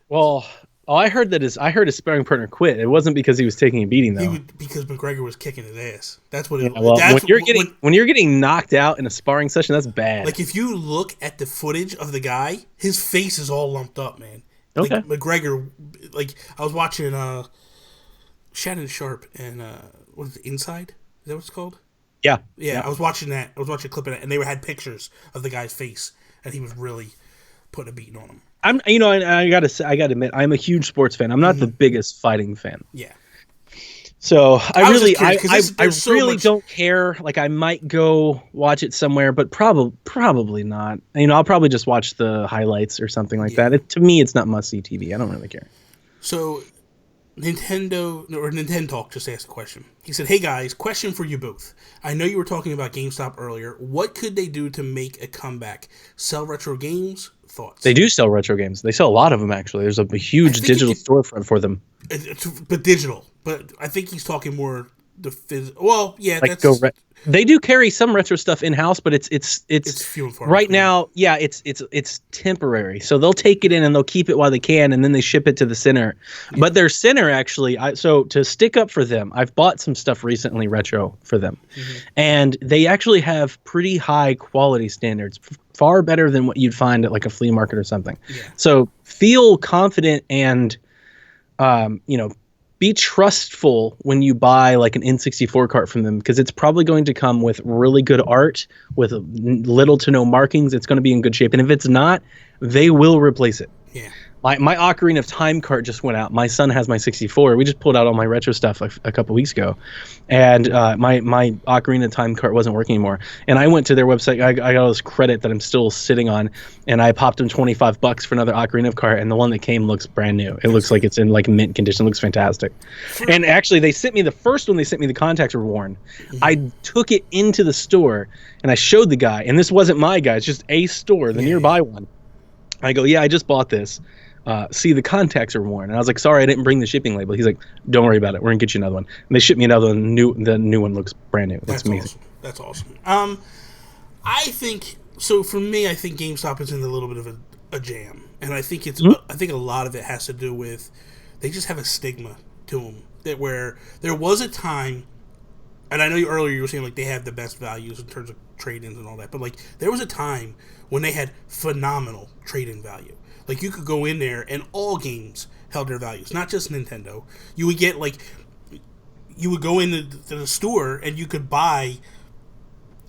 Speaker 2: Well, I heard his sparring partner quit. It wasn't because he was taking a beating, though.
Speaker 3: Because McGregor was kicking his ass. That's what it was.
Speaker 2: Well, when you're getting knocked out in a sparring session, that's bad.
Speaker 3: Like, if you look at the footage of the guy, his face is all lumped up, man.
Speaker 2: Okay.
Speaker 3: Like, McGregor, like, I was watching Shannon Sharp and what is it, Inside? Is that what it's called?
Speaker 2: Yeah.
Speaker 3: I was watching that. I was watching a clip of it, and they had pictures of the guy's face, and he was really putting a beating on him.
Speaker 2: I gotta admit, I'm a huge sports fan. I'm not the biggest fighting fan.
Speaker 3: Yeah.
Speaker 2: So I really
Speaker 3: much...
Speaker 2: don't care. Like, I might go watch it somewhere, but probably not. I'll probably just watch the highlights or something like that. To me, it's not must-see TV. I don't really care.
Speaker 3: So Nintendo Talk just asked a question. He said, "Hey guys, question for you both. I know you were talking about GameStop earlier. What could they do to make a comeback? Sell retro games? Thoughts?"
Speaker 2: They do sell retro games. They sell a lot of them, actually. There's a huge digital storefront for them.
Speaker 3: But digital. But I think he's talking more the physical. Well, yeah,
Speaker 2: like they do carry some retro stuff in house, but it's
Speaker 3: few and far
Speaker 2: right
Speaker 3: between.
Speaker 2: now. Yeah, it's temporary. So they'll take it in and they'll keep it while they can, and then they ship it to the center. Yeah. But their center actually, so to stick up for them, I've bought some stuff recently retro for them, and they actually have pretty high quality standards, far better than what you'd find at like a flea market or something. Yeah. So feel confident and be trustful when you buy like an N64 cart from them, because it's probably going to come with really good art with little to no markings. It's going to be in good shape. And if it's not, they will replace it.
Speaker 3: Yeah.
Speaker 2: My Ocarina of Time cart just went out. My son has my 64. We just pulled out all my retro stuff a couple weeks ago. And my Ocarina of Time cart wasn't working anymore. And I went to their website. I got all this credit that I'm still sitting on. And I popped them $25 for another Ocarina of cart. And the one that came looks brand new. It looks like it's in like mint condition. It looks fantastic. And actually, they sent me the first one. They sent me the contacts were worn. I took it into the store and I showed the guy. And this wasn't my guy. It's just a store, the nearby one. I go, yeah, I just bought this. See, the contacts are worn. And I was like, sorry, I didn't bring the shipping label. He's like, don't worry about it. We're going to get you another one. And they shipped me another one. The new one looks brand new. That's amazing.
Speaker 3: Awesome. That's awesome. I think, so for me, I think GameStop is in a little bit of a jam. And I think I think a lot of it has to do with, they just have a stigma to them. That where there was a time, and I know earlier you were saying like they have the best values in terms of trade-ins and all that, but like there was a time when they had phenomenal trade-in value. Like, you could go in there and all games held their values, not just Nintendo. You would get, like, you would go into the store and you could buy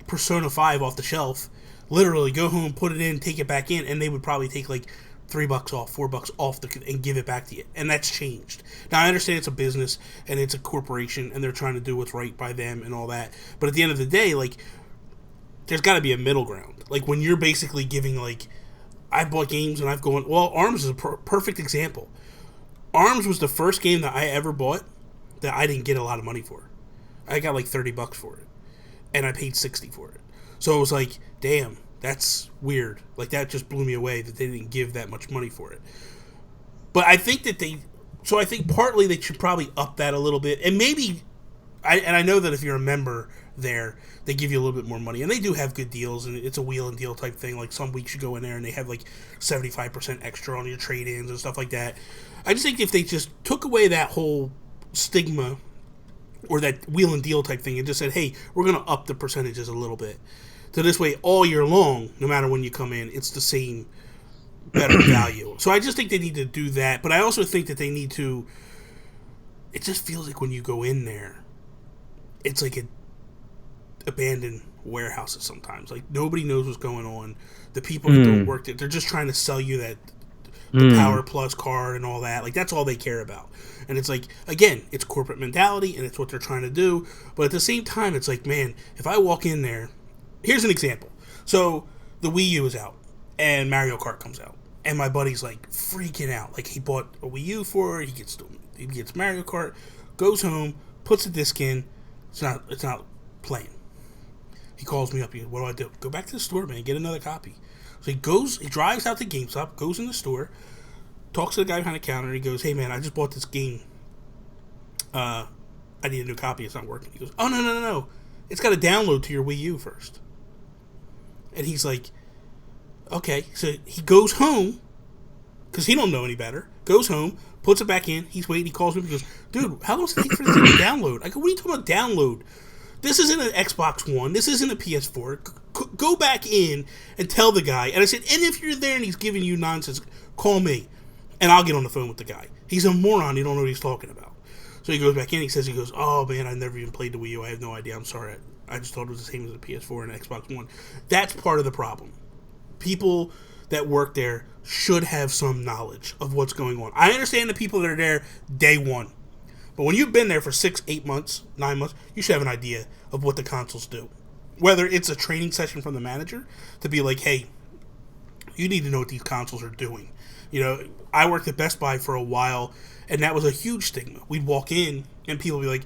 Speaker 3: Persona 5 off the shelf, literally go home, put it in, take it back in, and they would probably take, like, $3 off, $4 off and give it back to you. And that's changed. Now, I understand it's a business and it's a corporation and they're trying to do what's right by them and all that. But at the end of the day, like, there's got to be a middle ground. Like, when you're basically giving, like, I bought games and I've gone, well, ARMS is a perfect example. ARMS was the first game that I ever bought that I didn't get a lot of money for. I got like $30 for it. And I paid $60 for it. So it was like, damn, that's weird. Like, that just blew me away that they didn't give that much money for it. But I think that I think partly they should probably up that a little bit. And maybe, I know that if you're a member there, they give you a little bit more money, and they do have good deals, and it's a wheel and deal type thing. Like, some weeks you go in there and they have like 75% extra on your trade-ins and stuff like that. I just think if they just took away that whole stigma or that wheel and deal type thing and just said, hey, we're going to up the percentages a little bit, so this way all year long, no matter when you come in, it's the same better value. So I just think they need to do that, but I also think that they need to, it just feels like when you go in there, it's like abandoned warehouses sometimes. Like, nobody knows what's going on. The people that don't work there, they're just trying to sell you that the Power Plus card and all that. Like, that's all they care about. And it's like, again, it's corporate mentality and it's what they're trying to do. But at the same time, it's like, man, if I walk in there, here's an example. So the Wii U is out and Mario Kart comes out, and my buddy's like freaking out. Like, he bought a Wii U for it. He gets Mario Kart, goes home, puts the disc in. It's not playing. He calls me up. He goes, what do? Go back to the store, man. Get another copy. So he drives out to GameStop, goes in the store, talks to the guy behind the counter, and he goes, hey, man, I just bought this game. I need a new copy. It's not working. He goes, oh, no. It's got to download to your Wii U first. And he's like, okay. So he goes home, because he don't know any better, goes home, puts it back in, he's waiting, he calls me, he goes, dude, how long does it take for this thing to download? I go, what are you talking about download? This isn't an Xbox One, this isn't a PS4, go back in and tell the guy, and I said, and if you're there and he's giving you nonsense, call me, and I'll get on the phone with the guy. He's a moron, he don't know what he's talking about. So he goes back in, he goes, oh man, I never even played the Wii U, I have no idea, I'm sorry, I just thought it was the same as the PS4 and Xbox One. That's part of the problem. People that work there should have some knowledge of what's going on. I understand the people that are there day one. But when you've been there for 6, 8 months, 9 months, you should have an idea of what the consoles do. Whether it's a training session from the manager to be like, hey, you need to know what these consoles are doing. You know, I worked at Best Buy for a while, and that was a huge stigma. We'd walk in, and people would be like,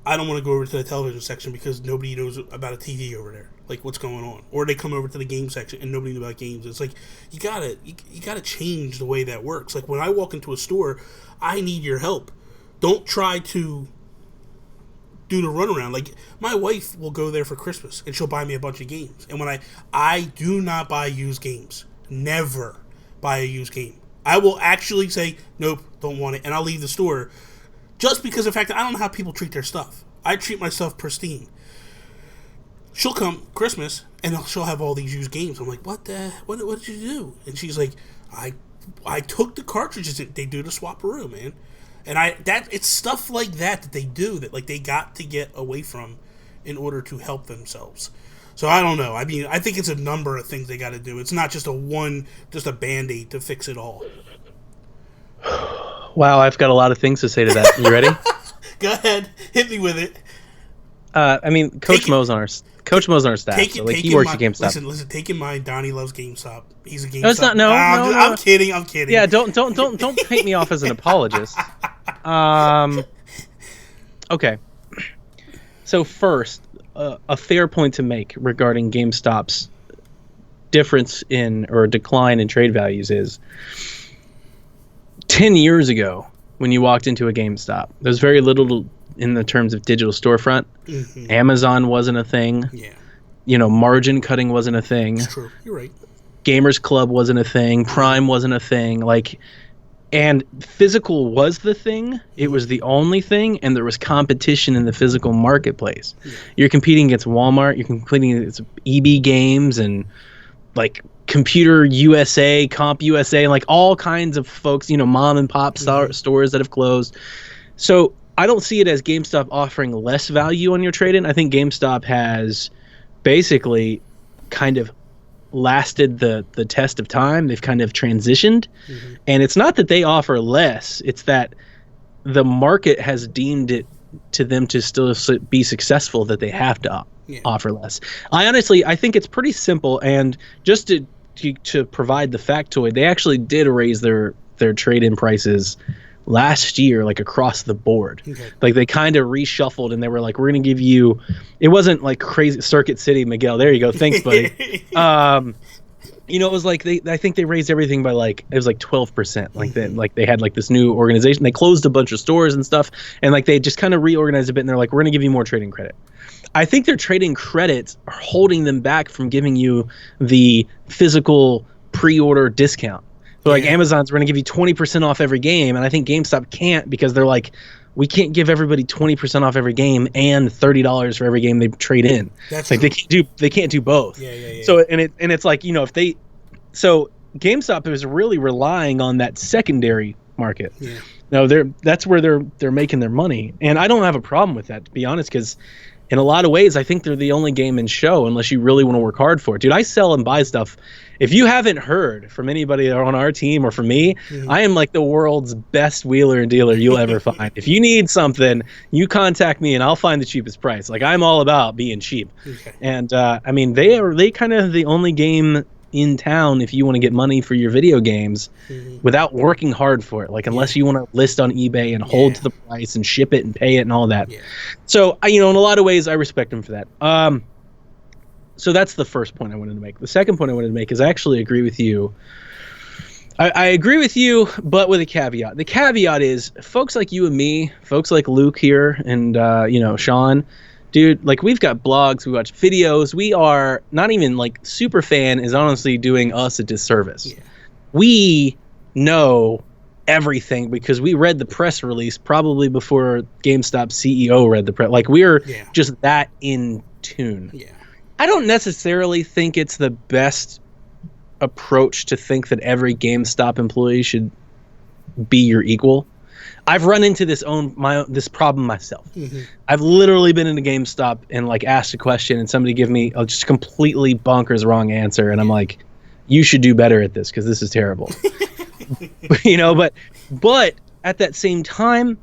Speaker 3: I don't want to go over to the television section because nobody knows about a TV over there. Like, what's going on? Or they come over to the game section and nobody knows about games. It's like, you gotta change the way that works. Like, when I walk into a store, I need your help. Don't try to do the runaround. Like, my wife will go there for Christmas and she'll buy me a bunch of games. And when I do not buy used games. Never buy a used game. I will actually say, nope, don't want it. And I'll leave the store just because of the fact that I don't know how people treat their stuff. I treat my stuff pristine. She'll come Christmas and she'll have all these used games. I'm like, what did you do? And she's like, I took the cartridges that they do to swap-a-roo, man. And it's stuff like that they do that like they got to get away from in order to help themselves. So I don't know. I mean, I think it's a number of things they got to do. It's not just a Band-Aid to fix it all.
Speaker 2: Wow, I've got a lot of things to say to that. You ready?
Speaker 3: Go ahead, hit me with it.
Speaker 2: I mean, Coach Mo's on our staff. So, like, he works at GameStop.
Speaker 3: Listen. Take in mind, Donnie loves GameStop. He's a GameStop.
Speaker 2: No, it's not. No.
Speaker 3: I'm kidding.
Speaker 2: Yeah, don't paint me off as an apologist. Okay. So first, a fair point to make regarding GameStop's difference in or decline in trade values is 10 years ago when you walked into a GameStop, there's very little in the terms of digital storefront. Mm-hmm. Amazon wasn't a thing.
Speaker 3: Yeah.
Speaker 2: You know, margin cutting wasn't a thing.
Speaker 3: It's true. You're right.
Speaker 2: Gamers Club wasn't a thing. Prime wasn't a thing. Like, and physical was the thing. It was the only thing, and there was competition in the physical marketplace. Yeah. You're competing against Walmart. You're competing against EB Games and like Computer USA, Comp USA, and like all kinds of folks. You know, mom and pop stores that have closed. So I don't see it as GameStop offering less value on your trade-in. I think GameStop has basically kind of lasted the test of time. They've kind of transitioned. Mm-hmm. And it's not that they offer less. It's that the market has deemed it to them to still be successful that they have to offer less. I think it's pretty simple. And just to provide the factoid, they actually did raise their trade-in prices last year, like across the board. Okay. Like they kind of reshuffled and they were like, we're going to give you, it wasn't like crazy Circuit City, Miguel. There you go. Thanks, buddy. You know, it was like I think they raised everything by like, it was like 12%. Like they had like this new organization. They closed a bunch of stores and stuff. And like they just kind of reorganized a bit and they're like, we're going to give you more trading credit. I think their trading credits are holding them back from giving you the physical pre-order discount. So like Amazon's going to give you 20% off every game, and I think GameStop can't because they're like, we can't give everybody 20% off every game and $30 for every game they trade in. That's like true. They can't do both. Yeah. So it's like, you know, so GameStop is really relying on that secondary market. Yeah. No, that's where they're making their money, and I don't have a problem with that, to be honest, because in a lot of ways, I think they're the only game in show unless you really want to work hard for it. Dude, I sell and buy stuff. If you haven't heard from anybody on our team or from me, I am like the world's best wheeler and dealer you'll ever find. If you need something, you contact me and I'll find the cheapest price. Like, I'm all about being cheap. Okay. And I mean, they kind of the only game in town if you want to get money for your video games without working hard for it. Like, unless you want to list on eBay and hold to the price and ship it and pay it and all that. Yeah. So, in a lot of ways, I respect him for that. So that's the first point I wanted to make. The second point I wanted to make is I actually agree with you. I agree with you, but with a caveat. The caveat is folks like you and me, folks like Luke here and, Sean, dude, like, we've got blogs, we watch videos. We are not even like super fan is honestly doing us a disservice. Yeah. We know everything because we read the press release probably before GameStop's CEO read the press. Like, we're just that in tune. Yeah. I don't necessarily think it's the best approach to think that every GameStop employee should be your equal. I've run into this problem myself. Mm-hmm. I've literally been in a GameStop and like asked a question and somebody give me a just completely bonkers wrong answer, and I'm like, you should do better at this because this is terrible. But at that same time,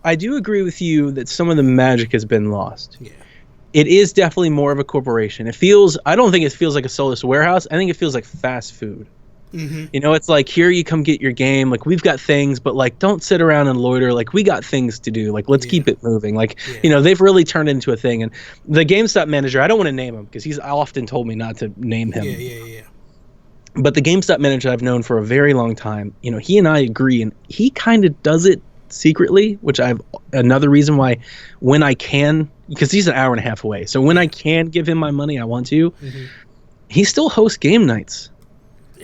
Speaker 2: I do agree with you that some of the magic has been lost. Yeah. It is definitely more of a corporation. I don't think it feels like a soulless warehouse. I think it feels like fast food. Mm-hmm. It's like, here you come get your game. Like, we've got things, but like, don't sit around and loiter. Like, we got things to do. Like, let's keep it moving. Like, they've really turned into a thing. And the GameStop manager, I don't want to name him because he's often told me not to name him. Yeah. But the GameStop manager I've known for a very long time, he and I agree, and he kind of does it secretly, which I've another reason why when I can, because he's an hour and a half away. So when I can give him my money, I want to. Mm-hmm. He still hosts game nights,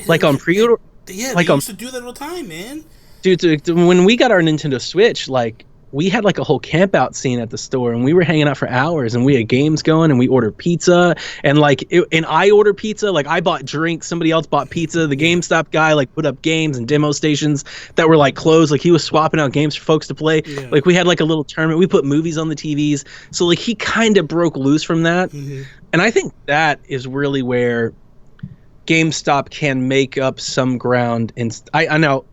Speaker 2: like on pre-order.
Speaker 3: Yeah, like they used to do that all the time, man.
Speaker 2: Dude, when we got our Nintendo Switch, like, we had like a whole camp out scene at the store, and we were hanging out for hours, and we had games going, and we ordered pizza, and I ordered pizza. Like, I bought drinks, somebody else bought pizza. The GameStop guy like put up games and demo stations that were like closed. Like, he was swapping out games for folks to play. Yeah. Like, we had like a little tournament. We put movies on the TVs. So like, he kind of broke loose from that. Mm-hmm. And I think that is really where GameStop can make up some ground. And I know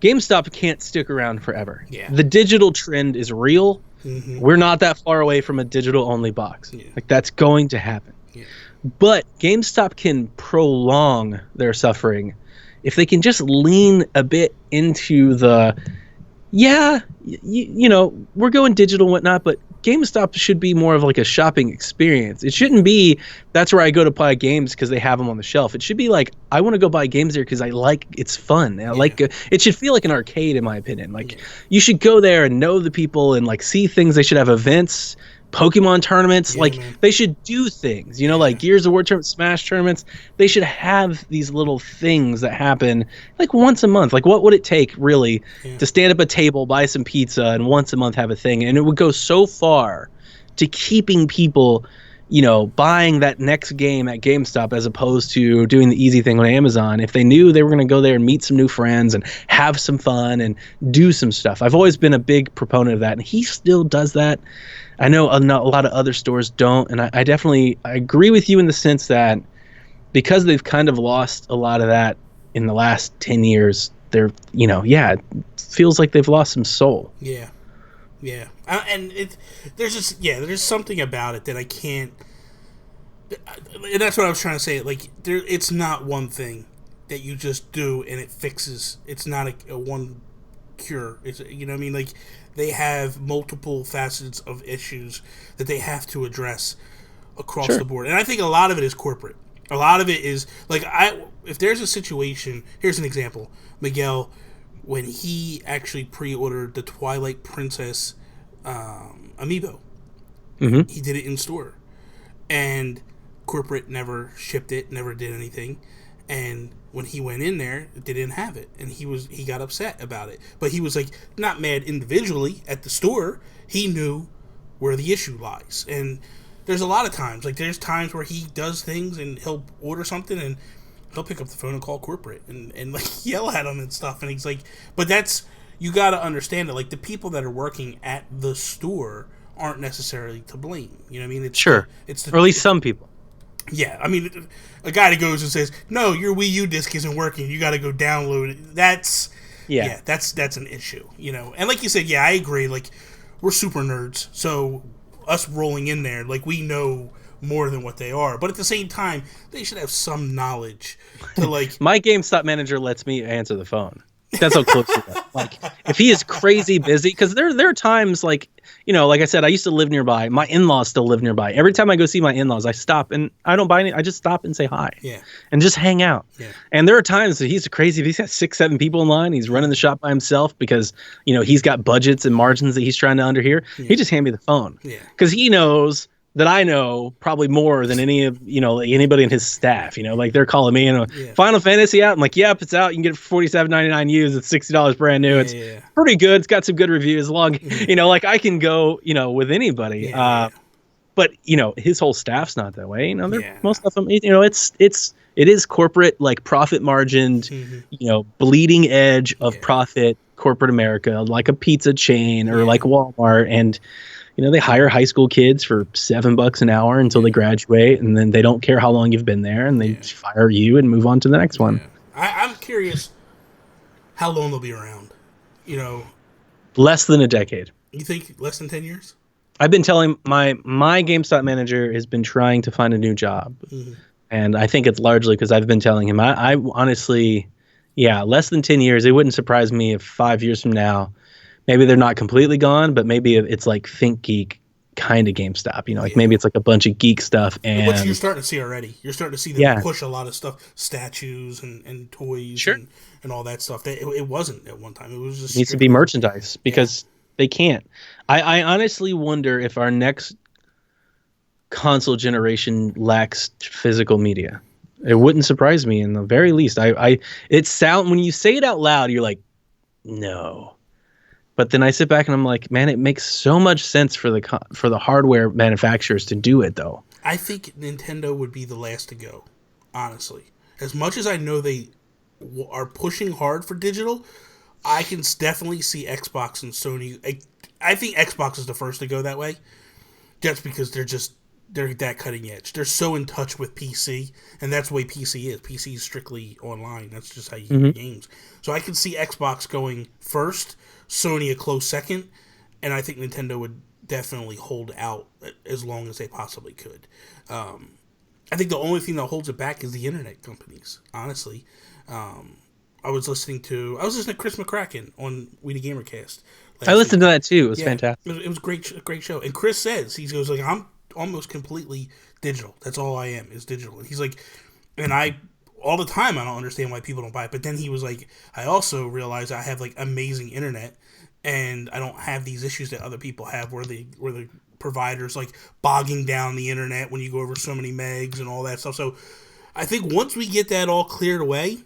Speaker 2: GameStop can't stick around forever. Yeah. The digital trend is real. Mm-hmm. We're not that far away from a digital-only box. Yeah. Like, that's going to happen. Yeah. But GameStop can prolong their suffering if they can just lean a bit into the, we're going digital and whatnot, but GameStop should be more of like a shopping experience. It shouldn't be, that's where I go to buy games because they have them on the shelf. It should be like, I want to go buy games there because it's fun. It should feel like an arcade, in my opinion. Like, you should go there and know the people and like see things. They should have events, Pokemon tournaments. They should do things, like Gears of War tournaments, Smash tournaments. They should have these little things that happen like once a month. Like, what would it take really to stand up a table, buy some pizza, and once a month have a thing? And it would go so far to keeping people, buying that next game at GameStop as opposed to doing the easy thing on Amazon. If they knew they were going to go there and meet some new friends and have some fun and do some stuff. I've always been a big proponent of that, and he still does that. I know a lot of other stores don't, and I definitely agree with you in the sense that because they've kind of lost a lot of that in the last 10 years, they're, it feels like they've lost some soul.
Speaker 3: Yeah. Yeah. And there's something about it that I can't, and that's what I was trying to say. Like, it's not one thing that you just do and it fixes. It's not a one cure. It's, like, they have multiple facets of issues that they have to address across the board. And I think a lot of it is corporate. A lot of it is, like, if there's a situation, here's an example. Miguel, when he actually pre-ordered the Twilight Princess amiibo, mm-hmm. he did it in store. And corporate never shipped it, never did anything. And when he went in there, they didn't have it, and he got upset about it. But he was like not mad individually at the store. He knew where the issue lies. And there's a lot of times, like there's times where he does things and he'll order something and he'll pick up the phone and call corporate and like yell at them and stuff. And he's like, but that's, you got to understand that like the people that are working at the store aren't necessarily to blame. You know what I mean? It's
Speaker 2: sure. Or at least some people.
Speaker 3: Yeah, I mean, a guy that goes and says, "No, your Wii U disc isn't working. You got to go download it." That's an issue, And like you said, yeah, I agree. Like, we're super nerds, so us rolling in there, like we know more than what they are. But at the same time, they should have some knowledge to like.
Speaker 2: My GameStop manager lets me answer the phone. That's how close we are. Like, if he is crazy busy, because there are times like, like I said, I used to live nearby. My in-laws still live nearby. Every time I go see my in-laws, I stop and I don't buy any. I just stop and say hi.
Speaker 3: Yeah.
Speaker 2: And just hang out.
Speaker 3: Yeah.
Speaker 2: And there are times that he's crazy. If he's got 6, 7 people in line, he's running the shop by himself because, he's got budgets and margins that he's trying to underhear. Yeah. He just hand me the phone.
Speaker 3: Yeah.
Speaker 2: Because he knows that I know probably more than any of anybody in his staff. Like they're calling me and Final Fantasy out. I'm like, yep, it's out. You can get it for $47.99 used. It's $60 brand new. It's pretty good. It's got some good reviews. Like I can go with anybody. But his whole staff's not that way. Most of them. It is corporate, like profit margined. Bleeding edge of profit, corporate America, like a pizza chain or like Walmart and. They hire high school kids for $7 an hour until they graduate, and then they don't care how long you've been there, and they fire you and move on to the next one.
Speaker 3: I'm curious how long they'll be around.
Speaker 2: Less than a decade.
Speaker 3: You think less than 10 years?
Speaker 2: I've been telling my GameStop manager has been trying to find a new job, and I think it's largely because I've been telling him. I honestly, less than 10 years. It wouldn't surprise me if 5 years from now. Maybe they're not completely gone, but maybe it's like Think Geek kind of GameStop. Maybe it's like a bunch of geek stuff. And
Speaker 3: which you're starting to see already. You're starting to see them push a lot of stuff, statues and toys and all that stuff. It wasn't at one time. It was just
Speaker 2: needs to be merchandise because they can't. I honestly wonder if our next console generation lacks physical media. It wouldn't surprise me in the very least. When you say it out loud, you're like, no. But then I sit back and I'm like, man, it makes so much sense for the hardware manufacturers to do it, though.
Speaker 3: I think Nintendo would be the last to go, honestly. As much as I know they are pushing hard for digital, I can definitely see Xbox and Sony. I think Xbox is the first to go that way, just because they're that cutting edge. They're so in touch with PC, and that's the way PC is. PC is strictly online. That's just how you get games. So I can see Xbox going first, Sony a close second, and I think Nintendo would definitely hold out as long as they possibly could. I think the only thing that holds it back is the internet companies, honestly. I was listening to Chris McCracken on We the Gamercast.
Speaker 2: I listened to that too. It was fantastic.
Speaker 3: It was a great show. And Chris says, he goes like, I'm almost completely digital. That's all I am is digital. And he's like, and all the time I don't understand why people don't buy it. But then he was like, I also realize I have like amazing internet and I don't have these issues that other people have where the providers like bogging down the internet when you go over so many megs and all that stuff. So I think once we get that all cleared away,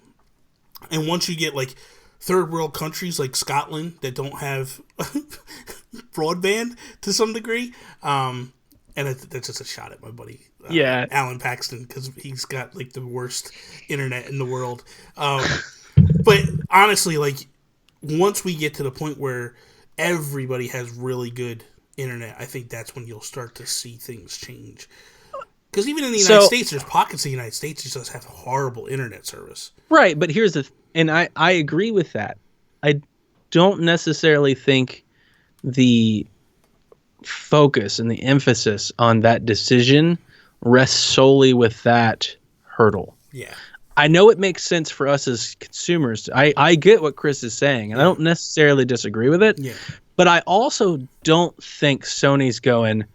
Speaker 3: and once you get like third world countries like Scotland that don't have broadband to some degree, and that's just a shot at my buddy, Alan Paxton, because he's got like the worst internet in the world. But honestly, like once we get to the point where everybody has really good internet, I think that's when you'll start to see things change. Because even in the United States, there's pockets of the United States that just have horrible internet service.
Speaker 2: Right, but here's and I agree with that. I don't necessarily think the focus and the emphasis on that decision rests solely with that hurdle.
Speaker 3: Yeah.
Speaker 2: I know it makes sense for us as consumers. I get what Chris is saying, and I don't necessarily disagree with it. Yeah. But I also don't think Sony's going,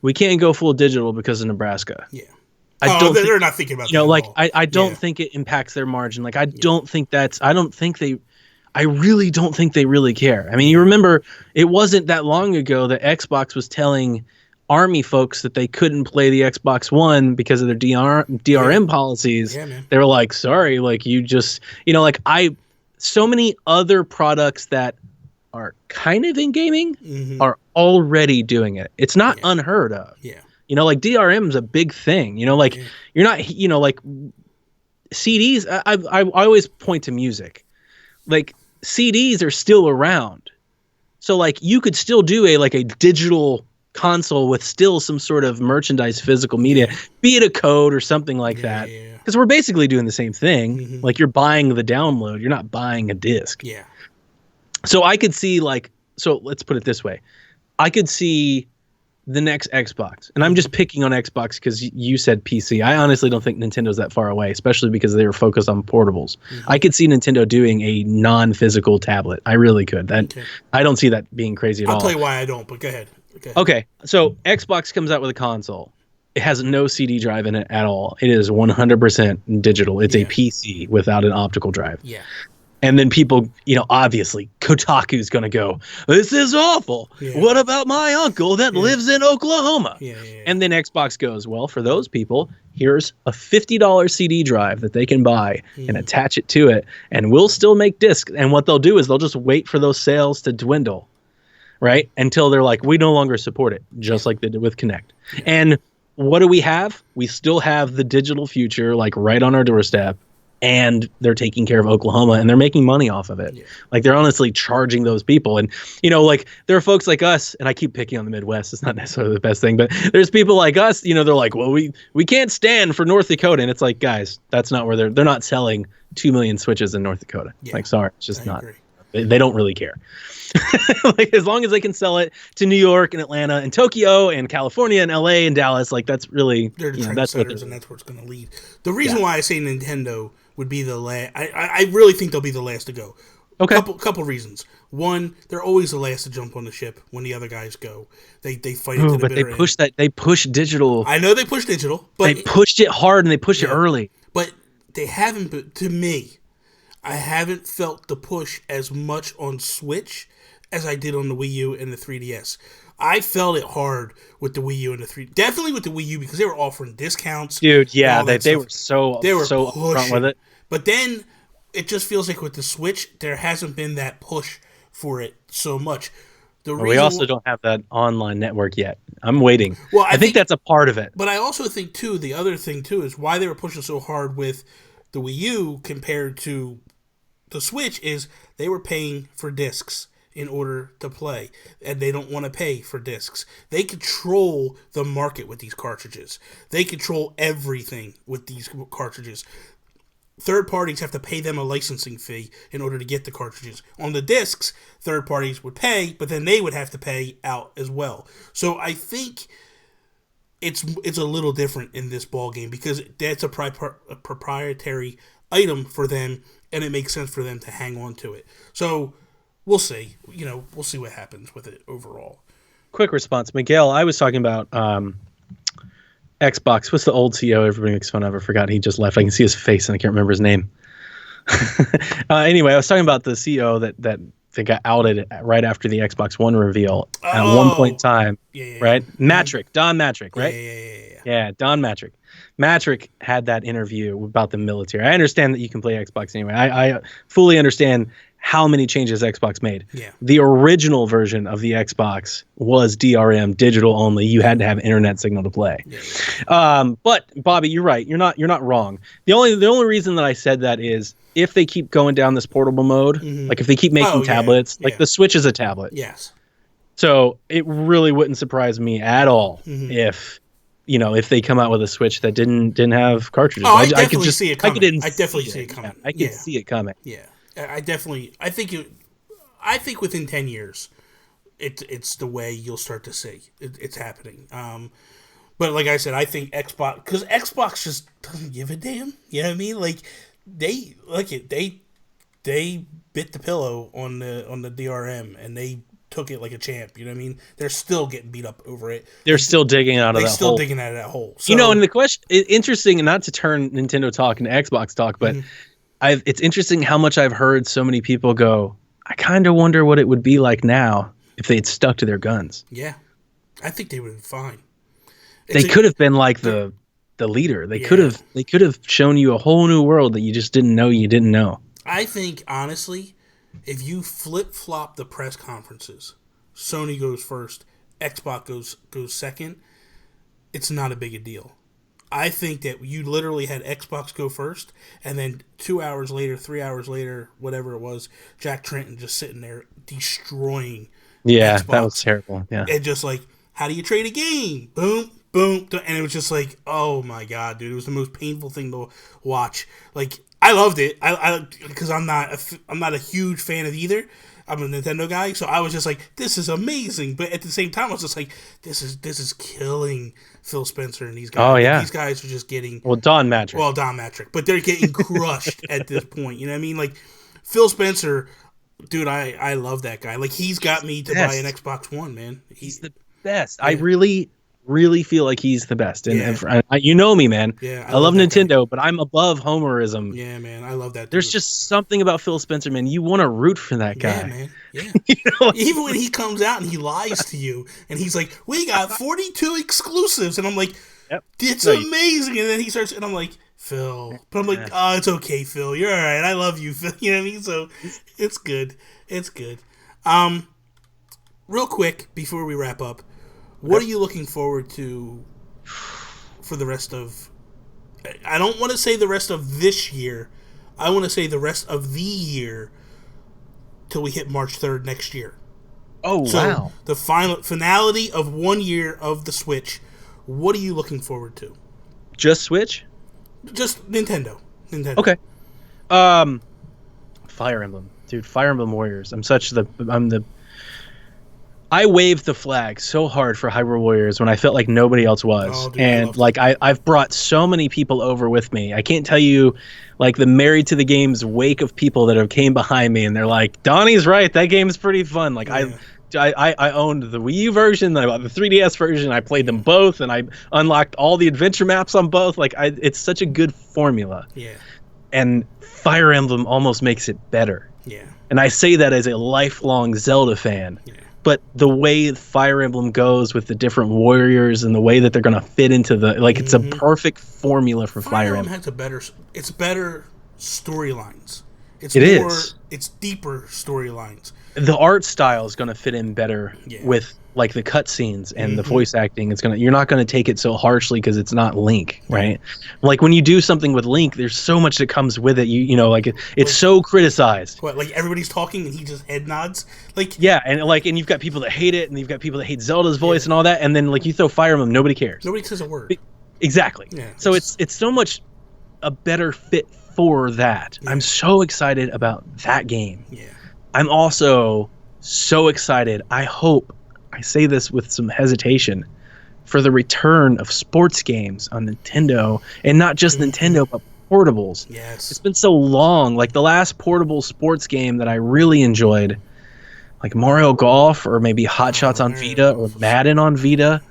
Speaker 2: we can't go full digital because of Nebraska.
Speaker 3: Yeah.
Speaker 2: They're
Speaker 3: not thinking about that.
Speaker 2: I don't think it impacts their margin. Like, I really don't think they really care. I mean, you remember, it wasn't that long ago that Xbox was telling Army folks that they couldn't play the Xbox One because of their DRM policies. Yeah, man. They were like, sorry, like you just, so many other products that are kind of in gaming are already doing it. It's not unheard of.
Speaker 3: Yeah.
Speaker 2: Like DRM is a big thing. You're not, like CDs. I always point to music. Like CDs are still around. So like you could still do a digital console with still some sort of merchandise, physical media, be it a code or something like that. Because we're basically doing the same thing. Like you're buying the download. You're not buying a disc.
Speaker 3: Yeah.
Speaker 2: So I could see so let's put it this way. I could see the next Xbox, and I'm just picking on Xbox because you said PC. I honestly don't think Nintendo's that far away, especially because they were focused on portables. I could see Nintendo doing a non-physical tablet. I really could. I don't see that being crazy at all.
Speaker 3: I'll tell you why I don't, but go ahead.
Speaker 2: Okay, so Xbox comes out with a console. It has no CD drive in it at all. It is 100% digital. It's a PC without an optical drive.
Speaker 3: Yeah.
Speaker 2: And then people, obviously, Kotaku's going to go, this is awful. Yeah. What about my uncle that lives in Oklahoma? Yeah. And then Xbox goes, well, for those people, here's a $50 CD drive that they can buy and attach it to it, and we'll still make discs. And what they'll do is they'll just wait for those sales to dwindle, right? Until they're like, we no longer support it, just like they did with Kinect. Yeah. And what do we have? We still have the digital future, like right on our doorstep. And they're taking care of Oklahoma, and they're making money off of it. Yeah. Like, they're honestly charging those people. And, like, there are folks like us, and I keep picking on the Midwest. It's not necessarily the best thing, but there's people like us, they're like, well, we can't stand for North Dakota. And it's like, guys, that's not where they're not selling 2 million Switches in North Dakota. Yeah. Like, sorry, it's just not. They don't really care. Like, as long as they can sell it to New York and Atlanta and Tokyo and California and LA and Dallas, like, that's really,
Speaker 3: they're the trendsetters, and that's where it's going to lead. The reason why I say Nintendo would be the last. I really think they'll be the last to go.
Speaker 2: Okay.
Speaker 3: Couple reasons. One, they're always the last to jump on the ship when the other guys go. They fight it to the bitter end.
Speaker 2: They push digital.
Speaker 3: I know they push digital, but
Speaker 2: they pushed it hard and they pushed it early.
Speaker 3: But they haven't. But to me, I haven't felt the push as much on Switch as I did on the Wii U and the 3DS. I felt it hard with the Wii U and the 3. Definitely with the Wii U because they were offering discounts.
Speaker 2: Dude, yeah, they were so upfront with it.
Speaker 3: But then it just feels like with the Switch, there hasn't been that push for it so much.
Speaker 2: We also don't have that online network yet. I'm waiting. Well, I think that's a part of it.
Speaker 3: But I also think, too, the other thing, too, is why they were pushing so hard with the Wii U compared to the Switch is they were paying for discs in order to play, and they don't want to pay for discs. They control the market with these cartridges. They control everything with these cartridges. Third parties have to pay them a licensing fee in order to get the cartridges. On the discs, third parties would pay, but then they would have to pay out as well. So I think it's a little different in this ball game because that's a proprietary item for them, and it makes sense for them to hang on to it. So we'll see. We'll see what happens with it overall.
Speaker 2: Quick response, Miguel. I was talking about Xbox. What's the old CEO everybody makes fun of? I forgot. He just left. I can see his face, and I can't remember his name. Anyway, I was talking about the CEO that got outed right after the Xbox One reveal at one point in time. Yeah. Right? Matrick. Don Matrick, right? Yeah, Don Matrick. Matrick had that interview about the military. I understand that you can play Xbox anyway. I fully understand how many changes Xbox made. Yeah. The original version of the Xbox was DRM, digital only. You had to have internet signal to play. Yeah. But Bobby, you're right. You're not wrong. The only reason that I said that is if they keep going down this portable mode, like if they keep making tablets, like the Switch is a tablet.
Speaker 3: Yes.
Speaker 2: So it really wouldn't surprise me at all if they come out with a Switch that didn't have cartridges.
Speaker 3: Oh, I definitely see it coming. I definitely see it coming.
Speaker 2: I can see it coming.
Speaker 3: Yeah. I think within 10 years, it's the way you'll start to see it's happening. But like I said, I think because Xbox just doesn't give a damn. You know what I mean? Like they bit the pillow on the DRM and they took it like a champ. You know what I mean? They're still getting beat up over it.
Speaker 2: They're still digging out of that hole.
Speaker 3: They're still digging out of that hole. So,
Speaker 2: and the question, interesting, and not to turn Nintendo talk into Xbox talk, but it's interesting how much I've heard so many people go, I kind of wonder what it would be like now if they had stuck to their guns.
Speaker 3: Yeah. I think they would have been fine.
Speaker 2: They could have been like the leader. They could have shown you a whole new world that you just didn't know you didn't know.
Speaker 3: I think, honestly, if you flip-flop the press conferences, Sony goes first, Xbox goes second, it's not a big a deal. I think that you literally had Xbox go first, and then 2 hours later, 3 hours later, whatever it was, Jack Tretton just sitting there destroying
Speaker 2: Xbox.
Speaker 3: That
Speaker 2: was terrible. Yeah.
Speaker 3: And just like, how do you trade a game? Boom, boom. And it was just like, oh my God, dude. It was the most painful thing to watch. Like, I loved it. I because I'm not a huge fan of either. I'm a Nintendo guy, so I was just like, this is amazing. But at the same time, I was just like, this is killing Phil Spencer and these guys.
Speaker 2: Oh, yeah.
Speaker 3: These guys are just getting...
Speaker 2: Don Matrick.
Speaker 3: Well, Don Matrick. But they're getting crushed at this point. You know what I mean? Like, Phil Spencer, dude, I love that guy. Like, he's got me to buy an Xbox One, man.
Speaker 2: He's the best.
Speaker 3: Yeah.
Speaker 2: I really feel like he's the best. And, you know me, man.
Speaker 3: Yeah,
Speaker 2: I love Nintendo, but I'm above Homerism.
Speaker 3: Yeah, man, I love that.
Speaker 2: There's just something about Phil Spencer, man. You want to root for that guy.
Speaker 3: Yeah, man. Yeah.
Speaker 2: know?
Speaker 3: Even when he comes out and he lies to you, and he's like, "We got 42 exclusives," and I'm like, "It's amazing." And then he starts, and I'm like, "Phil," but I'm like, "Oh, it's okay, Phil. You're all right. I love you, Phil." You know what I mean? So it's good. It's good. Real quick before we wrap up. What are you looking forward to for the rest of... I don't want to say the rest of this year. I want to say the rest of the year till we hit March 3rd next year.
Speaker 2: Oh,
Speaker 3: so
Speaker 2: wow.
Speaker 3: The finality of 1 year of the Switch. What are you looking forward to?
Speaker 2: Just Switch?
Speaker 3: Just Nintendo.
Speaker 2: Okay. Fire Emblem. Dude, Fire Emblem Warriors. I waved the flag so hard for Hyrule Warriors when I felt like nobody else was.
Speaker 3: Oh, dude,
Speaker 2: and like I've brought so many people over with me. I can't tell you like the Married to the Game's wake of people that have came behind me and they're like, Donnie's right, that game's pretty fun. Like I owned the Wii U version, I bought the 3DS version, I played them both, and I unlocked all the adventure maps on both. Like it's such a good formula.
Speaker 3: Yeah.
Speaker 2: And Fire Emblem almost makes it better.
Speaker 3: Yeah.
Speaker 2: And I say that as a lifelong Zelda fan.
Speaker 3: Yeah.
Speaker 2: But the way Fire Emblem goes with the different warriors and the way that they're going to fit into the... Like, it's a perfect formula for Fire Emblem.
Speaker 3: It's better storylines. It's deeper storylines.
Speaker 2: The art style is going to fit in better with, like, the cutscenes and the voice acting. You're not going to take it so harshly because it's not Link, right? Like, when you do something with Link, there's so much that comes with it. You know, like, it's so criticized.
Speaker 3: What, like, everybody's talking and he just head nods? Like,
Speaker 2: yeah, and you've got people that hate it, and you've got people that hate Zelda's voice and all that, and then, like, you throw Fire Emblem, nobody cares.
Speaker 3: Nobody says a word.
Speaker 2: Exactly. Yeah, so it's so much a better fit for that. Yeah. I'm so excited about that game. Yeah. I'm also so excited. I say this with some hesitation, for the return of sports games on Nintendo, and not just Nintendo, but portables.
Speaker 3: Yes. It's
Speaker 2: been so long. Like the last portable sports game that I really enjoyed, like Mario Golf or maybe Hot Shots on Vita or Madden on Vita.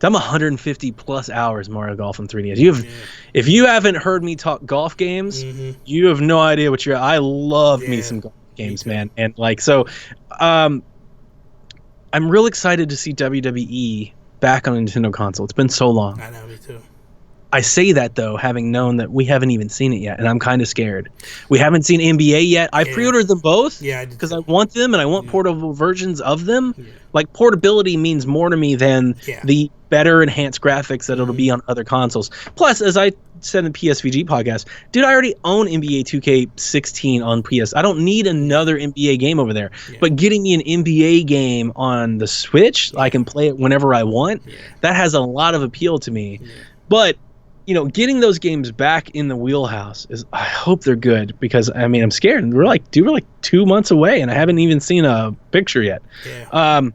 Speaker 2: I'm 150 plus hours Mario Golf on 3DS. If you haven't heard me talk golf games, you have no idea what I love me some golf games, man. And like, so, I'm real excited to see WWE back on a Nintendo console. It's been so long.
Speaker 3: I know, me too.
Speaker 2: I say that, though, having known that we haven't even seen it yet, and I'm kind of scared. We haven't seen NBA yet. I pre-ordered them both because I want them, and I want portable versions of them. Yeah. Like, portability means more to me than the better enhanced graphics that it'll be on other consoles. Plus, as I said in the PSVG podcast, dude, I already own NBA 2K16 on PS. I don't need another NBA game over there. Yeah. But getting me an NBA game on the Switch, I can play it whenever I want. Yeah. That has a lot of appeal to me. Yeah. But you know, getting those games back in the wheelhouse is, I hope they're good, because I mean, I'm scared. We're like 2 months away and I haven't even seen a picture yet. Yeah.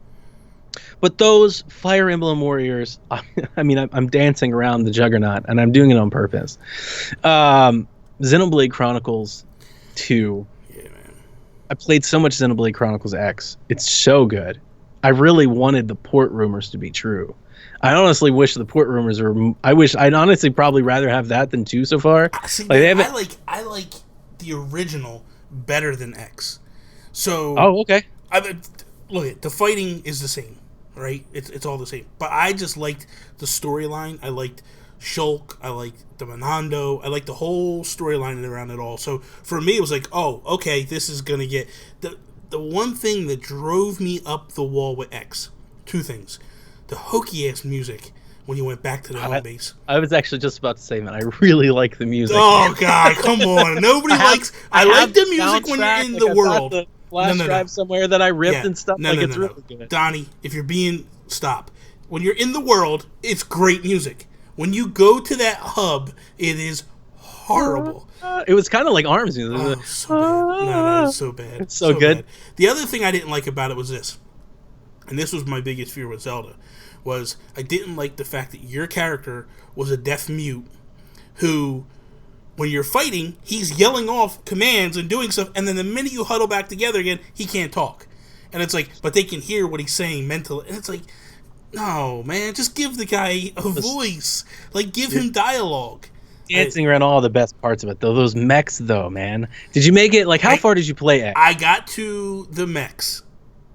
Speaker 2: But those Fire Emblem Warriors, I mean, I'm dancing around the juggernaut and I'm doing it on purpose. Xenoblade Chronicles 2. Yeah, man. I played so much Xenoblade Chronicles X. It's so good. I really wanted the port rumors to be true. I honestly wish the port rumors were. I'd honestly probably rather have that than 2 so far.
Speaker 3: See, like, I like the original better than X. So. Oh, okay. Look, the fighting is the same, right? It's all the same. But I just liked the storyline. I liked Shulk. I liked the Monando. I liked the whole storyline around it all. So for me, it was like, oh, okay, this is gonna get the one thing that drove me up the wall with X. 2 things. The hokey ass music when you went back to the home base.
Speaker 2: I was actually just about to say, man, I really like the music.
Speaker 3: Oh God, come on! Nobody likes. I like the music when you're in the world.
Speaker 2: The flash drive somewhere that I ripped and stuff. It's really good.
Speaker 3: Donnie, if you're being stop, when you're in the world, it's great music. When you go to that hub, it is horrible.
Speaker 2: It was kind of like Arms.
Speaker 3: Oh, so bad. No, that is so bad.
Speaker 2: It's so good.
Speaker 3: Bad. The other thing I didn't like about it was this, and this was my biggest fear with Zelda, was I didn't like the fact that your character was a deaf mute who, when you're fighting, he's yelling off commands and doing stuff, and then the minute you huddle back together again, he can't talk. And it's like, but they can hear what he's saying mentally. And it's like, no, man, just give the guy a voice. Like, give him dialogue.
Speaker 2: Dancing around all the best parts of it, though. Those mechs, though, man. Did you make it, like, how far did you play at?
Speaker 3: I got to the mechs.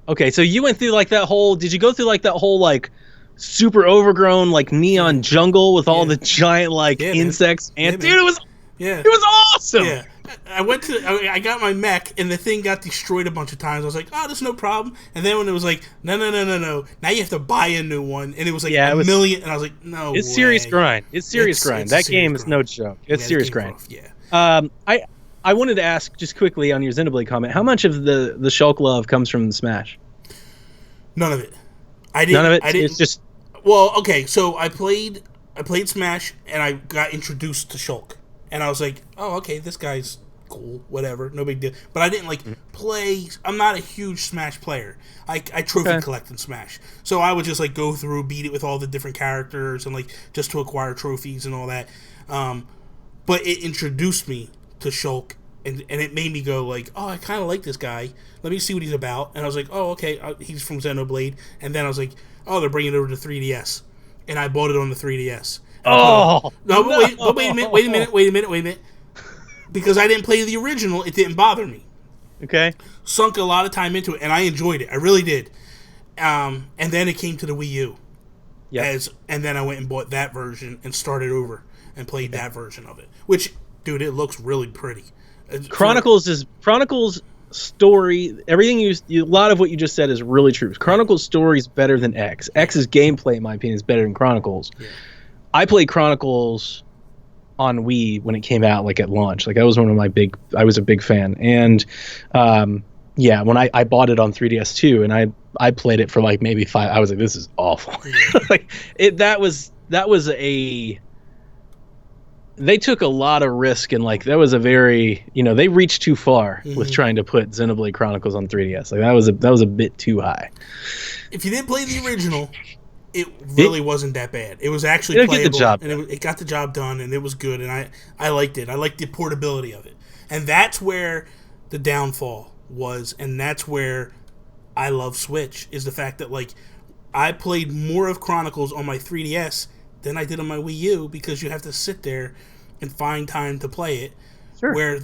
Speaker 2: Okay, so you went through, like, that whole, did you go through, like, that whole, like, super overgrown, like, neon jungle with all the giant, like, insects? And, dude, it was awesome!
Speaker 3: Yeah. I got my mech, and the thing got destroyed a bunch of times. I was like, oh, there's no problem. And then when it was like, no, now you have to buy a new one. And it was like a million, and I was like, no
Speaker 2: It's
Speaker 3: way.
Speaker 2: Serious grind. It's serious grind. That game is no joke. It's serious grind. I wanted to ask, just quickly on your Xenoblade comment, how much of the Shulk love comes from Smash?
Speaker 3: None of it.
Speaker 2: None of it? It's just...
Speaker 3: Well, okay, so I played Smash, and I got introduced to Shulk. And I was like, oh, okay, this guy's cool, whatever, no big deal. But I didn't, like, play... I'm not a huge Smash player. I trophy collect in Smash. So I would just, like, go through, beat it with all the different characters, and, like, just to acquire trophies and all that. But it introduced me to Shulk, and it made me go, like, oh, I kind of like this guy. Let me see what he's about. And I was like, oh, okay, he's from Xenoblade. And then I was like, oh, they're bringing it over to 3DS. And I bought it on the 3DS.
Speaker 2: Oh
Speaker 3: no! But wait a minute. Because I didn't play the original, it didn't bother me.
Speaker 2: Okay.
Speaker 3: Sunk a lot of time into it, and I enjoyed it. I really did. And then it came to the Wii U.
Speaker 2: Yeah.
Speaker 3: And then I went and bought that version and started over and played that version of it. Which, dude, it looks really pretty.
Speaker 2: Chronicles story, everything a lot of what you just said is really true. Chronicles story is better than X. X's gameplay, in my opinion, is better than Chronicles. Yeah. I played Chronicles on Wii when it came out, like at launch. Like I was I was a big fan. And when I bought it on 3DS too, and I played it for like maybe 5, I was like, this is awful. Like they took a lot of risk, and like that was a very, they reached too far with trying to put Xenoblade Chronicles on 3DS. Like that was a bit too high.
Speaker 3: If you didn't play the original, it really wasn't that bad. It was actually playable, and it got the job done, and it was good, and I liked it. I liked the portability of it. And that's where the downfall was, and that's where I love Switch, is the fact that, like, I played more of Chronicles on my 3DS than I did on my Wii U, because you have to sit there and find time to play it. Sure.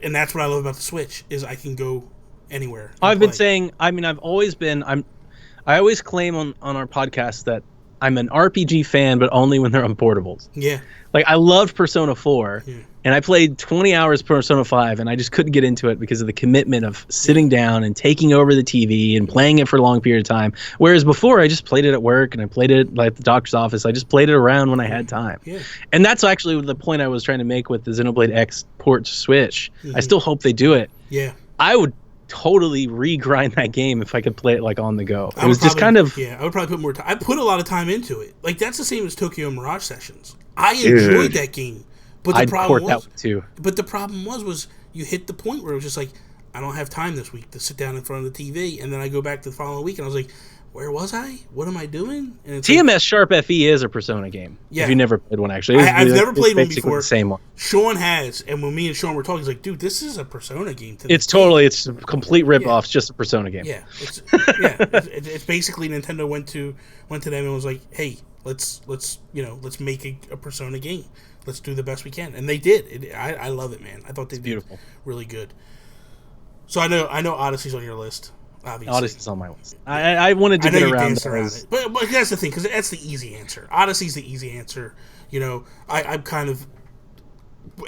Speaker 3: And that's what I love about the Switch, is I can go anywhere.
Speaker 2: Been saying, I always claim on our podcast that I'm an RPG fan, but only when they're on portables.
Speaker 3: Yeah.
Speaker 2: Like, I loved Persona 4, and I played 20 hours Persona 5, and I just couldn't get into it because of the commitment of sitting down and taking over the TV and playing it for a long period of time. Whereas before, I just played it at work, and I played it like at the doctor's office. I just played it around when I had time. Yeah. And that's actually the point I was trying to make with the Xenoblade X port to Switch. I still hope they do it.
Speaker 3: Yeah.
Speaker 2: I would totally regrind that game if I could play it like on the go. It was just kind of...
Speaker 3: Yeah, I would probably put more time. I put a lot of time into it. Like, that's the same as Tokyo Mirage Sessions. I enjoyed that game. But the problem was... That too. But the problem was you hit the point where it was just like, I don't have time this week to sit down in front of the TV, and then I go back to the following week, and I was like, where was I? What am I doing? And it's
Speaker 2: TMS like, Sharp FE is a Persona game. Yeah. If you never played one, actually.
Speaker 3: I've never played one before.
Speaker 2: The same one.
Speaker 3: Sean has, and when me and Sean were talking, he's like, dude, this is a Persona game.
Speaker 2: It's a complete rip-off. It's just a Persona game.
Speaker 3: Yeah. It's basically Nintendo went to them and was like, hey, let's make a Persona game. Let's do the best we can. And they did. I love it, man. I thought they did really good. So I know Odyssey's on your list. Obviously.
Speaker 2: Odyssey's on my list. I wanted to get around
Speaker 3: it. But that's the thing, because that's the easy answer. Odyssey's the easy answer. I'm kind of...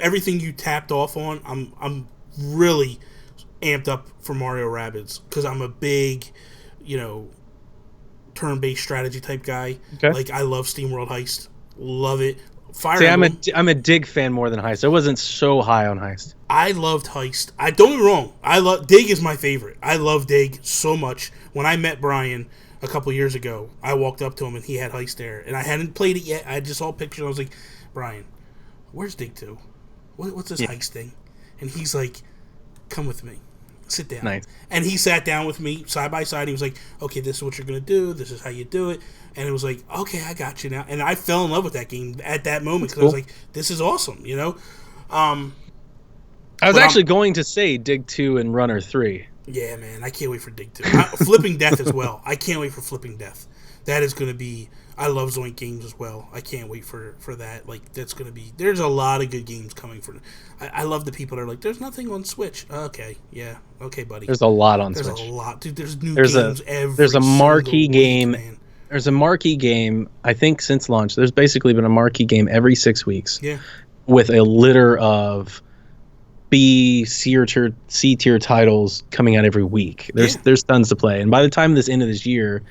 Speaker 3: Everything you tapped off on, I'm really amped up for Mario Rabbids, because I'm a big, turn-based strategy type guy. Okay. Like, I love SteamWorld Heist. Love it.
Speaker 2: I'm a Dig fan more than Heist. I wasn't so high on Heist.
Speaker 3: I loved Heist. Don't get me wrong. Dig is my favorite. I love Dig so much. When I met Brian a couple years ago, I walked up to him and he had Heist there, and I hadn't played it yet. I just saw pictures. I was like, Brian, where's Dig 2? what's this heist thing? And he's like, come with me. Sit down.
Speaker 2: Nice.
Speaker 3: And he sat down with me side by side. He was like, okay, this is what you're going to do. This is how you do it. And it was like, okay, I got you now. And I fell in love with that game at that moment because I was like, this is awesome, you know?
Speaker 2: I was actually going to say Dig 2 and Runner 3.
Speaker 3: Yeah, man. I can't wait for Dig 2. Flipping Death as well. I can't wait for Flipping Death. That is going to be... I love Zoink games as well. I can't wait for that. Like, that's going to be... There's a lot of good games coming for... I love the people that are like, there's nothing on Switch. Okay, yeah. Okay, buddy.
Speaker 2: There's a lot on Switch.
Speaker 3: There's a lot. Dude, there's new games every
Speaker 2: There's a marquee game.
Speaker 3: Man.
Speaker 2: There's a marquee game, I think, since launch. There's basically been a marquee game every 6 weeks.
Speaker 3: Yeah.
Speaker 2: With a litter of B, C tier titles coming out every week. There's tons to play. And by the time this end of this year...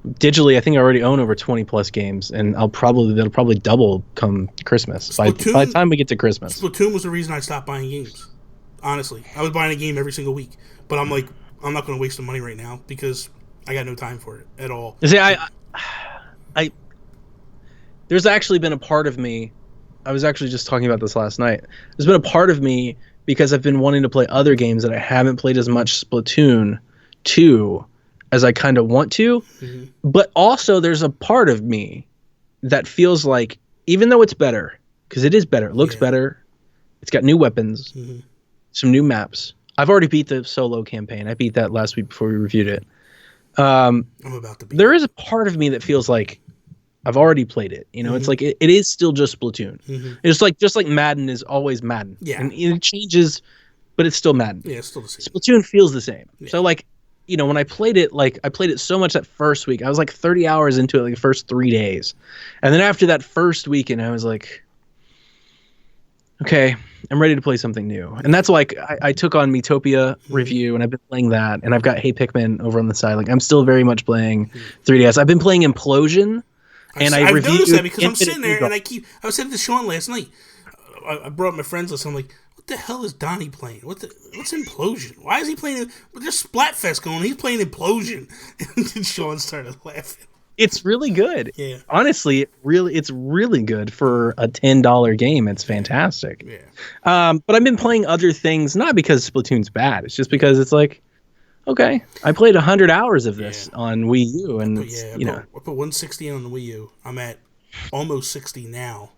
Speaker 2: Digitally, I think I already own over 20 plus games, and that'll probably double come Christmas. By the time we get to Christmas,
Speaker 3: Splatoon was the reason I stopped buying games. Honestly, I was buying a game every single week, but I'm like, I'm not going to waste the money right now because I got no time for it at all.
Speaker 2: See, I there's actually been a part of me. I was actually just talking about this last night. There's been a part of me because I've been wanting to play other games that I haven't played as much Splatoon 2 as I kind of want to, but also there's a part of me that feels like, even though it's better, because it is better, it looks better, it's got new weapons, some new maps. I've already beat the solo campaign. I beat that last week before we reviewed it.
Speaker 3: I'm about to beat
Speaker 2: there is a part of me that feels like I've already played it. You know, it's like it is still just Splatoon. It's like just like Madden is always Madden.
Speaker 3: Yeah,
Speaker 2: and it changes, but it's still Madden.
Speaker 3: Yeah, it's still the same.
Speaker 2: Splatoon feels the same. Yeah. So like, you know, when I played it, like I played it so much that first week. I was like 30 hours into it, like the first 3 days. And then after that first weekend, I was like, okay, I'm ready to play something new. And that's like, I took on Miitopia review, and I've been playing that. And I've got Hey Pikmin over on the side. Like, I'm still very much playing 3DS. I've been playing Implosion. And I've
Speaker 3: noticed that because I'm sitting there and I was saying to Sean last night, I brought up my friends list. I'm like, what the hell is Donnie playing? What's Implosion? Why is he playing? There's Splatfest going on. He's playing Implosion. And Sean started laughing.
Speaker 2: It's really good.
Speaker 3: Yeah.
Speaker 2: Honestly, it's really good for a $10 game. It's fantastic.
Speaker 3: Yeah.
Speaker 2: But I've been playing other things, not because Splatoon's bad. It's just because it's like, okay, I played 100 hours of this on Wii U, and I
Speaker 3: put 160 on the Wii U. I'm at almost 60 now.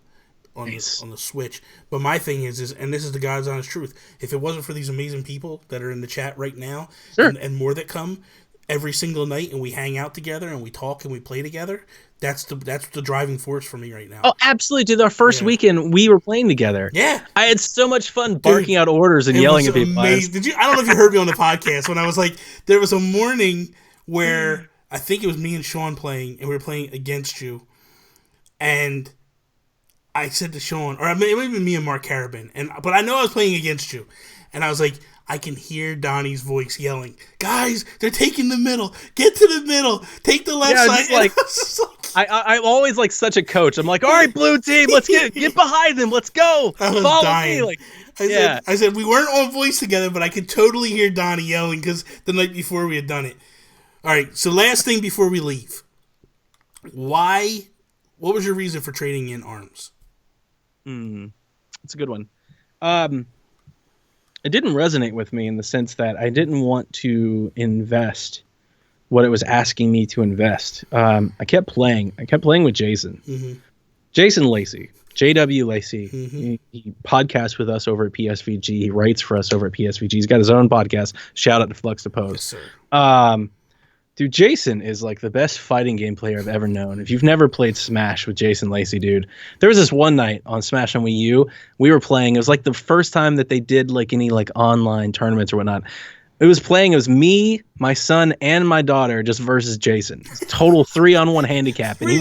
Speaker 3: On the Switch. But my thing is, and this is the God's honest truth, if it wasn't for these amazing people that are in the chat right now, and more that come every single night, and we hang out together and we talk and we play together, that's the driving force for me right now.
Speaker 2: Oh, absolutely, dude. Our first weekend we were playing together.
Speaker 3: Yeah.
Speaker 2: I had so much fun barking out orders and yelling at people.
Speaker 3: Amazing. I don't know if you heard me on the podcast when I was like, there was a morning where I think it was me and Sean playing, and we were playing against you, and I said to Sean, or it may have been me and Mark Carabin, but I know I was playing against you, and I was like, I can hear Donnie's voice yelling, guys, they're taking the middle, get to the middle, take the left side.
Speaker 2: I'm always like such a coach. I'm like, all right, blue team, let's get behind them, let's go, follow
Speaker 3: dying.
Speaker 2: me. Like,
Speaker 3: I said we weren't on voice together, but I could totally hear Donnie yelling because the night before we had done it. All right, so last thing before we leave, what was your reason for trading in ARMS?
Speaker 2: It's a good one. It didn't resonate with me in the sense that I didn't want to invest what it was asking me to invest. I kept playing with Jason. Jason Lacey, JW Lacey. He podcasts with us over at PSVG. He writes for us over at PSVG. He's got his own podcast. Shout out to Flux to Pose.
Speaker 3: Yes, sir.
Speaker 2: Dude, Jason is like the best fighting game player I've ever known. If you've never played Smash with Jason Lacey, dude, there was this one night on Smash on Wii U, we were playing. It was like the first time that they did like any like online tournaments or whatnot. It was me, my son, and my daughter just versus Jason. Total 3-on-1 handicap, and he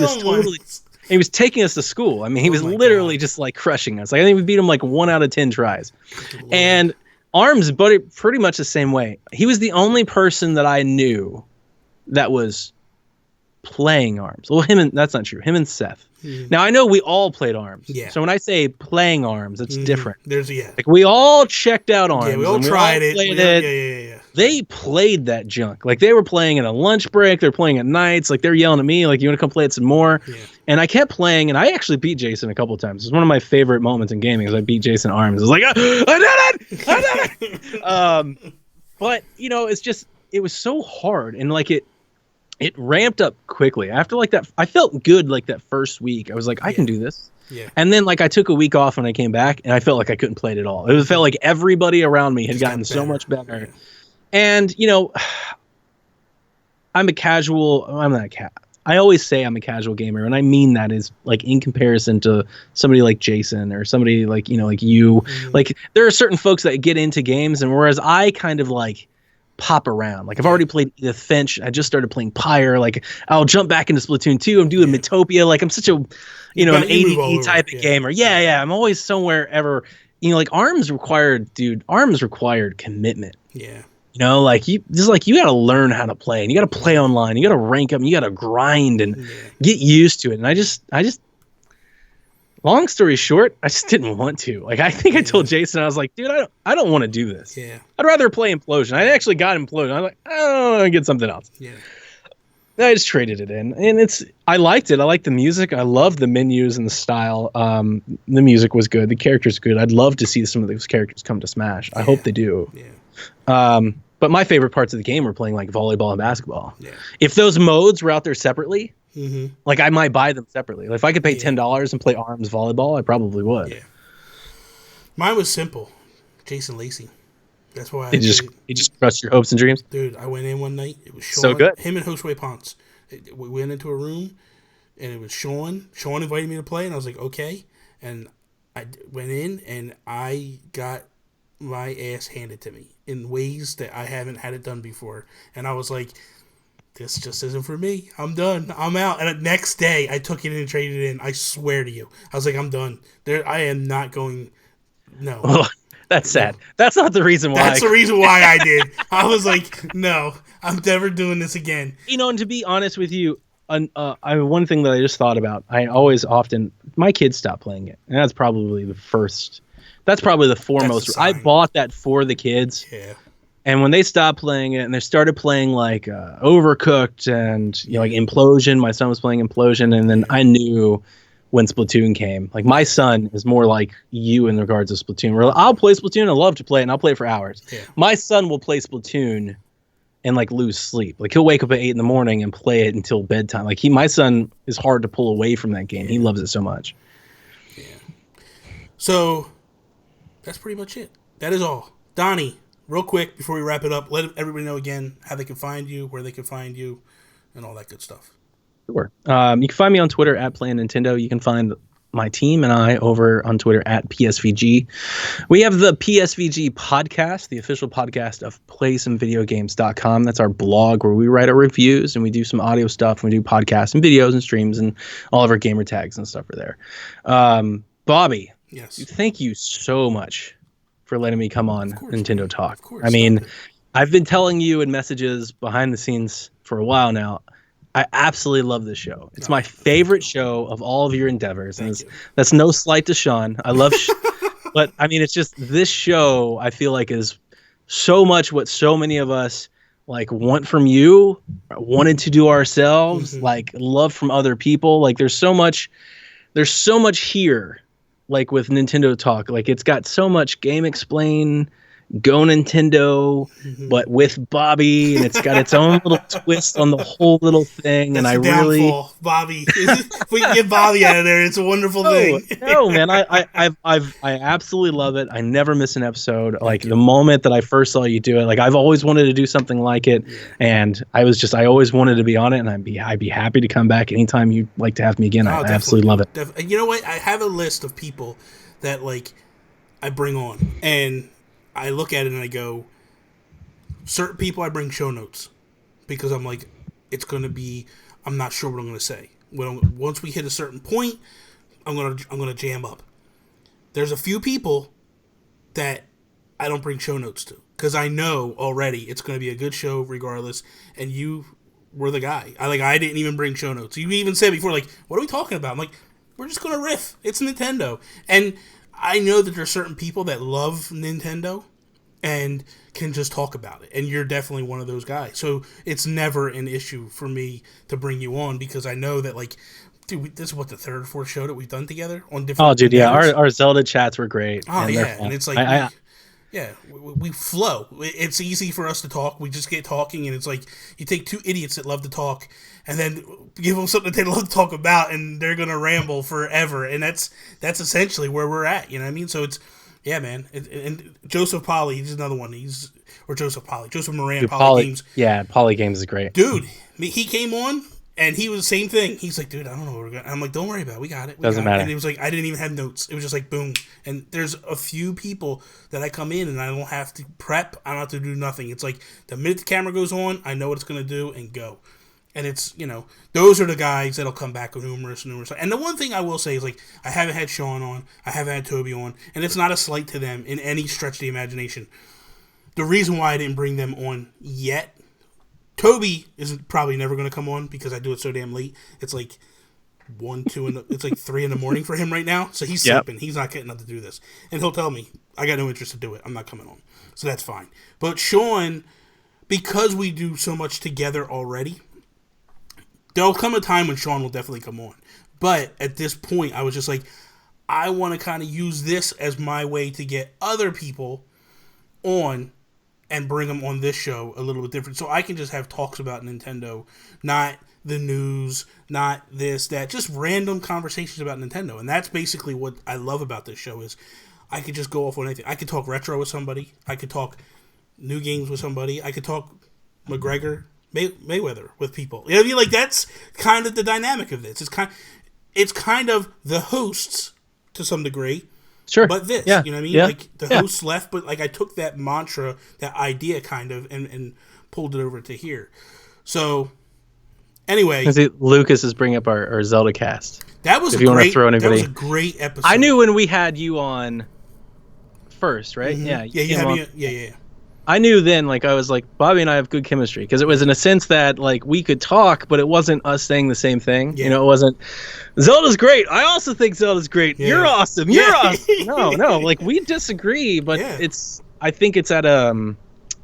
Speaker 2: was taking us to school. I mean, he was literally just like crushing us. Like, I think we beat him like 1 out of 10 tries. And ARMS, but pretty much the same way. He was the only person that I knew that was playing ARMS. Well, that's not true. Him and Seth. Now, I know we all played ARMS.
Speaker 3: Yeah.
Speaker 2: So when I say playing ARMS, it's different.
Speaker 3: There's
Speaker 2: like we all checked out ARMS.
Speaker 3: Yeah, we all tried it.
Speaker 2: Played it.
Speaker 3: Yeah.
Speaker 2: they played that junk. Like, they were playing at a lunch break. They're playing at nights. Like, they're yelling at me, like, you want to come play it some more? Yeah. And I kept playing, and I actually beat Jason a couple of times. It's one of my favorite moments in gaming is I beat Jason Arms. I was like, I did it! I did it! But, you know, it was so hard. And, like, it ramped up quickly. After, like, that, I felt good, like, that first week. I was like, I can do this. Yeah. And then, like, I took a week off when I came back, and I felt like I couldn't play it at all. It felt like everybody around me had gotten so much better. Yeah. And, you know, I always say I'm a casual gamer, and I mean that is, like, in comparison to somebody like Jason or somebody like, you know, like you. Mm-hmm. Like, there are certain folks that get into games, and whereas I kind of, like, pop around. Like, I've already played Edith Finch. I just started playing Pyre. Like, I'll jump back into Splatoon 2. I'm doing Metopia. Like, I'm such a, you know, an ADD type of gamer. Yeah. I'm always somewhere ever. You know, like, Arms required commitment. Yeah. You know, like, you got to learn how to play, and you got to play online. You got to rank up, and you got to grind and get used to it. And I just, long story short, I just didn't want to. Like, I think I told Jason, I was like, dude, I don't want to do this. Yeah. I'd rather play Implosion. I actually got Implosion. I was like, oh, I'll get something else. Yeah. I just traded it in, and I liked it. I liked the music. I loved the menus and the style. The music was good. The characters good. I'd love to see some of those characters come to Smash. I hope they do. Yeah. But my favorite parts of the game were playing, like, volleyball and basketball. Yeah. If those modes were out there separately, like, I might buy them separately. Like, if I could pay $10 and play Arms volleyball, I probably would. Yeah.
Speaker 3: Mine was simple. Jason Lacey. That's why
Speaker 2: he just crushed your hopes and dreams.
Speaker 3: Dude, I went in one night. It was Sean,
Speaker 2: so good.
Speaker 3: Him and Josue Ponce. We went into a room, and it was Sean. Sean invited me to play, and I was like, okay. And I went in, and I got my ass handed to me in ways that I haven't had it done before. And I was like, this just isn't for me. I'm done. I'm out. And the next day, I took it in and traded it in. I swear to you. I was like, I'm done. I am not going. No.
Speaker 2: Well, that's sad. That's not the reason why.
Speaker 3: That's the reason why I did. I was like, no, I'm never doing this again.
Speaker 2: You know, and to be honest with you, one thing that I just thought about, my kids stopped playing it. And that's probably the foremost. I bought that for the kids. Yeah. And when they stopped playing it and they started playing, like, Overcooked and, you know, like Implosion, my son was playing Implosion. And then I knew when Splatoon came, like, my son is more like you in regards to Splatoon. Where I'll play Splatoon. I love to play it, and I'll play it for hours. Yeah. My son will play Splatoon and, like, lose sleep. Like, he'll wake up at 8 a.m. and play it until bedtime. Like, my son is hard to pull away from that game. Yeah. He loves it so much.
Speaker 3: Yeah. So that's pretty much it. That is all. Donnie, real quick before we wrap it up, let everybody know again how they can find you, where they can find you, and all that good stuff.
Speaker 2: Sure. You can find me on Twitter at PlayNintendo. You can find my team and I over on Twitter at PSVG. We have the PSVG podcast, the official podcast of PlaySomeVideoGames.com. That's our blog where we write our reviews and we do some audio stuff. And we do podcasts and videos and streams, and all of our gamer tags and stuff are there. Bobby, yes, thank you so much for letting me come on Nintendo Talk. Of course, I mean, I've been telling you in messages behind the scenes for a while now, I absolutely love this show. It's my favorite show of all of your endeavors. And that's no slight to Sean. I love but I mean, it's just this show I feel like is so much what so many of us like want from you, wanted to do ourselves, like love from other people. Like there's so much here, like with Nintendo Talk. Like it's got so much Game Explain, Go Nintendo, but with Bobby, and it's got its own little twist on the whole little thing. That's and I really,
Speaker 3: Bobby, if we can get Bobby out of there, it's a wonderful thing.
Speaker 2: No, man, I absolutely love it. I never miss an episode. Like the moment that I first saw you do it, like I've always wanted to do something like it, and I always wanted to be on it, and I'd be happy to come back anytime you'd like to have me again. I absolutely love it.
Speaker 3: You know what? I have a list of people that like I bring on, and I look at it and I go, certain people I bring show notes because I'm like, it's going to be, I'm not sure what I'm going to say. Once we hit a certain point, I'm going to jam up. There's a few people that I don't bring show notes to because I know already it's going to be a good show regardless. And you were the guy. I didn't even bring show notes. You even said before, like, what are we talking about? I'm like, we're just going to riff. It's Nintendo. And I know that there's certain people that love Nintendo, and can just talk about it. And you're definitely one of those guys. So it's never an issue for me to bring you on because I know that, like, dude, this is what, the third or fourth show that we've done together on different.
Speaker 2: Oh, dude, yeah,
Speaker 3: endeavors?
Speaker 2: our Zelda chats were great.
Speaker 3: Oh,
Speaker 2: and
Speaker 3: yeah, and it's like, we flow. It's easy for us to talk. We just get talking, and it's like you take two idiots that love to talk, and then give them something that they love to talk about, and they're gonna ramble forever. And that's essentially where we're at. You know what I mean? So it's, yeah, man. And Joseph Polly, he's another one. Joseph Moran, Polly Games.
Speaker 2: Yeah, Polly Games is great.
Speaker 3: Dude, he came on. And he was the same thing. He's like, dude, I don't know what we're going to... I'm like, don't worry about it. We got it.
Speaker 2: Doesn't matter.
Speaker 3: And it was like, I didn't even have notes. It was just like, boom. And there's a few people that I come in and I don't have to prep. I don't have to do nothing. It's like, the minute the camera goes on, I know what it's going to do and go. And it's, those are the guys that'll come back with numerous. And the one thing I will say is, like, I haven't had Sean on. I haven't had Toby on. And it's not a slight to them in any stretch of the imagination. The reason why I didn't bring them on yet... Toby is probably never going to come on because I do it so damn late. It's like 1, 2, it's like 3 in the morning for him right now. So he's sleeping. He's not getting up to do this. And he'll tell me, I got no interest to do it. I'm not coming on. So that's fine. But Sean, because we do so much together already, there'll come a time when Sean will definitely come on. But at this point, I was just like, I want to kind of use this as my way to get other people on and bring them on this show a little bit different. So I can just have talks about Nintendo, not the news, not this, that, just random conversations about Nintendo. And that's basically what I love about this show is I could just go off on anything. I could talk retro with somebody. I could talk new games with somebody. I could talk McGregor, Mayweather with people. You know what I mean? Like, that's kind of the dynamic of this. It's kind of the hosts to some degree.
Speaker 2: Sure.
Speaker 3: But this,
Speaker 2: yeah.
Speaker 3: You know what I mean?
Speaker 2: Yeah.
Speaker 3: Like, the host left, but, like, I took that mantra, that idea kind of, and pulled it over to here. So, anyway.
Speaker 2: Lucas is bringing up our Zelda cast.
Speaker 3: That was
Speaker 2: if you want to throw anybody.
Speaker 3: That was a great episode.
Speaker 2: I knew when we had you on first, right?
Speaker 3: Mm-hmm.
Speaker 2: Yeah.
Speaker 3: Yeah, you had me. Yeah.
Speaker 2: I knew then, like, I was like, Bobby and I have good chemistry. Because it was in a sense that, like, we could talk, but it wasn't us saying the same thing. Yeah. It wasn't, Zelda's great. I also think Zelda's great. Yeah. You're awesome. You're awesome. No. Like, we disagree, but I think it's at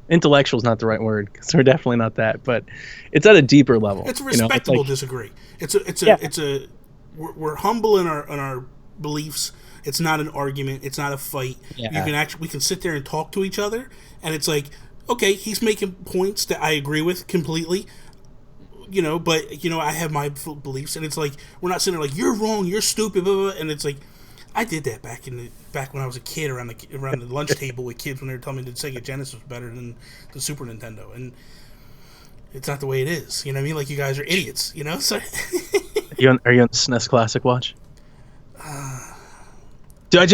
Speaker 2: intellectual is not the right word, because we're definitely not that, but it's at a deeper level.
Speaker 3: It's a respectable disagree. We're humble in our beliefs. It's not an argument. It's not a fight. Yeah. We can sit there and talk to each other, and it's like, okay, he's making points that I agree with completely, but I have my beliefs, and it's like we're not sitting there like, you're wrong, you're stupid, blah, blah, blah. And it's like, I did that back when I was a kid around the lunch table with kids when they were telling me that Sega Genesis was better than the Super Nintendo, and it's not the way it is. You know what I mean? Like, you guys are idiots. So.
Speaker 2: Are you on the SNES Classic watch? Did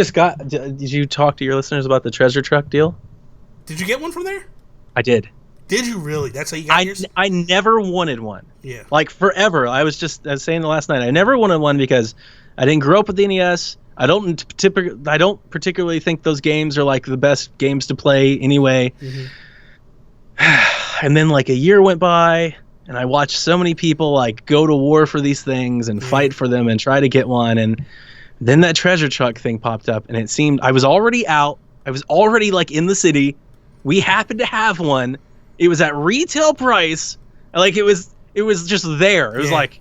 Speaker 2: you talk to your listeners about the treasure truck deal?
Speaker 3: Did you get one from there?
Speaker 2: I did.
Speaker 3: Did you really? That's how you got yours?
Speaker 2: I never wanted one.
Speaker 3: Yeah.
Speaker 2: Like, forever. I was saying the last night, I never wanted one because I didn't grow up with the NES. I don't particularly think those games are, like, the best games to play anyway. Mm-hmm. And then, like, a year went by, and I watched so many people, like, go to war for these things and fight for them and try to get one, and then that treasure truck thing popped up, and it seemed I was already out. I was already, like, in the city. We happened to have one. It was at retail price. Like, it was just there. It was like,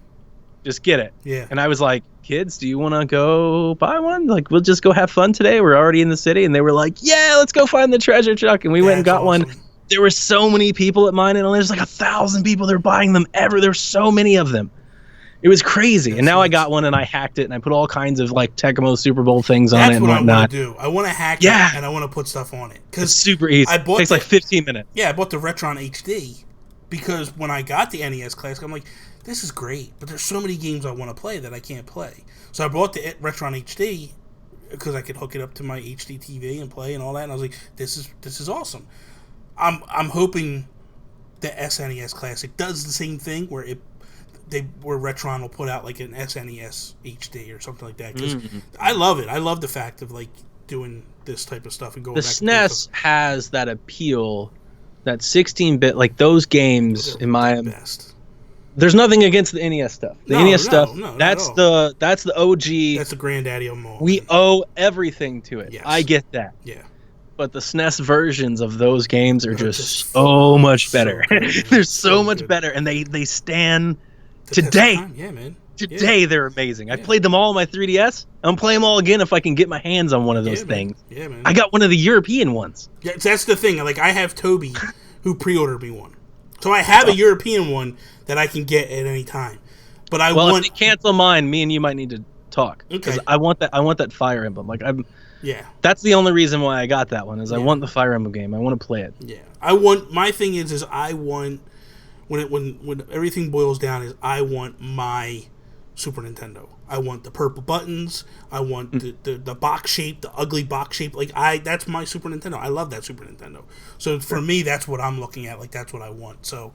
Speaker 2: just get it.
Speaker 3: Yeah.
Speaker 2: And I was like, kids, do you want to go buy one? Like, we'll just go have fun today. We're already in the city. And they were like, yeah, let's go find the treasure truck. And we went and got one. There were so many people at mine, and there's like 1,000 people. They're buying them ever. There's so many of them. It was crazy. And now I got one, and I hacked it, and I put all kinds of, like, Tecmo Super Bowl things on it and whatnot. That's what I want to do.
Speaker 3: I want to hack it, and I want to put stuff on it.
Speaker 2: It's super easy. It takes like 15 minutes.
Speaker 3: Yeah, I bought the Retron HD because when I got the NES Classic, I'm like, this is great, but there's so many games I want to play that I can't play. So I bought the Retron HD because I could hook it up to my HD TV and play and all that, and I was like, this is awesome. I'm hoping the SNES Classic does the same thing where Retron will put out like an SNES HD or something like that, because I love it. I love the fact of, like, doing this type of stuff and going. The
Speaker 2: SNES has that appeal, that 16-bit, like, those games in my
Speaker 3: best.
Speaker 2: There's nothing against the NES stuff. The NES stuff, that's the OG.
Speaker 3: That's the granddaddy of them all.
Speaker 2: We owe everything to it. Yes. I get that.
Speaker 3: Yeah.
Speaker 2: but the SNES versions of those games are
Speaker 3: They're
Speaker 2: just so much better.
Speaker 3: so good,
Speaker 2: They're
Speaker 3: so
Speaker 2: so much
Speaker 3: good.
Speaker 2: better, and they stand
Speaker 3: The test of
Speaker 2: today.
Speaker 3: time. Yeah, man.
Speaker 2: Today they're amazing. I played them all on my 3DS. I'm playing them all again if I can get my hands on one of those things.
Speaker 3: Yeah, man.
Speaker 2: I got one of the European ones.
Speaker 3: Yeah, that's the thing. Like, I have Toby who pre-ordered me one. So I have a European one that I can get at any time. But I want...
Speaker 2: if they cancel mine, me and you might need to talk. Because
Speaker 3: Okay.
Speaker 2: I want that Fire Emblem. Like,
Speaker 3: Yeah.
Speaker 2: that's the only reason why I got that one, is I want the Fire Emblem game. I want to play it.
Speaker 3: Yeah. My thing is I want... When everything boils down is I want my Super Nintendo. I want the purple buttons. I want the box shape, the ugly box shape. Like, that's my Super Nintendo. I love that Super Nintendo. So for me, that's what I'm looking at. Like, that's what I want. So,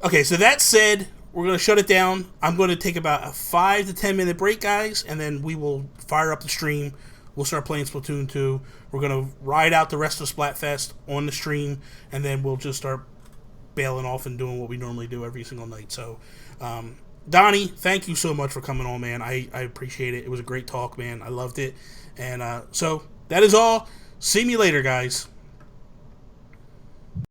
Speaker 3: okay. So that said, we're gonna shut it down. I'm gonna take about a 5 to 10 minute break, guys, and then we will fire up the stream. We'll start playing Splatoon 2. We're gonna ride out the rest of Splatfest on the stream, and then we'll just start bailing off and doing what we normally do every single night. So, Donnie, thank you so much for coming on, man. I appreciate it. It was a great talk, man. I loved it. And so that is all. See me later, guys.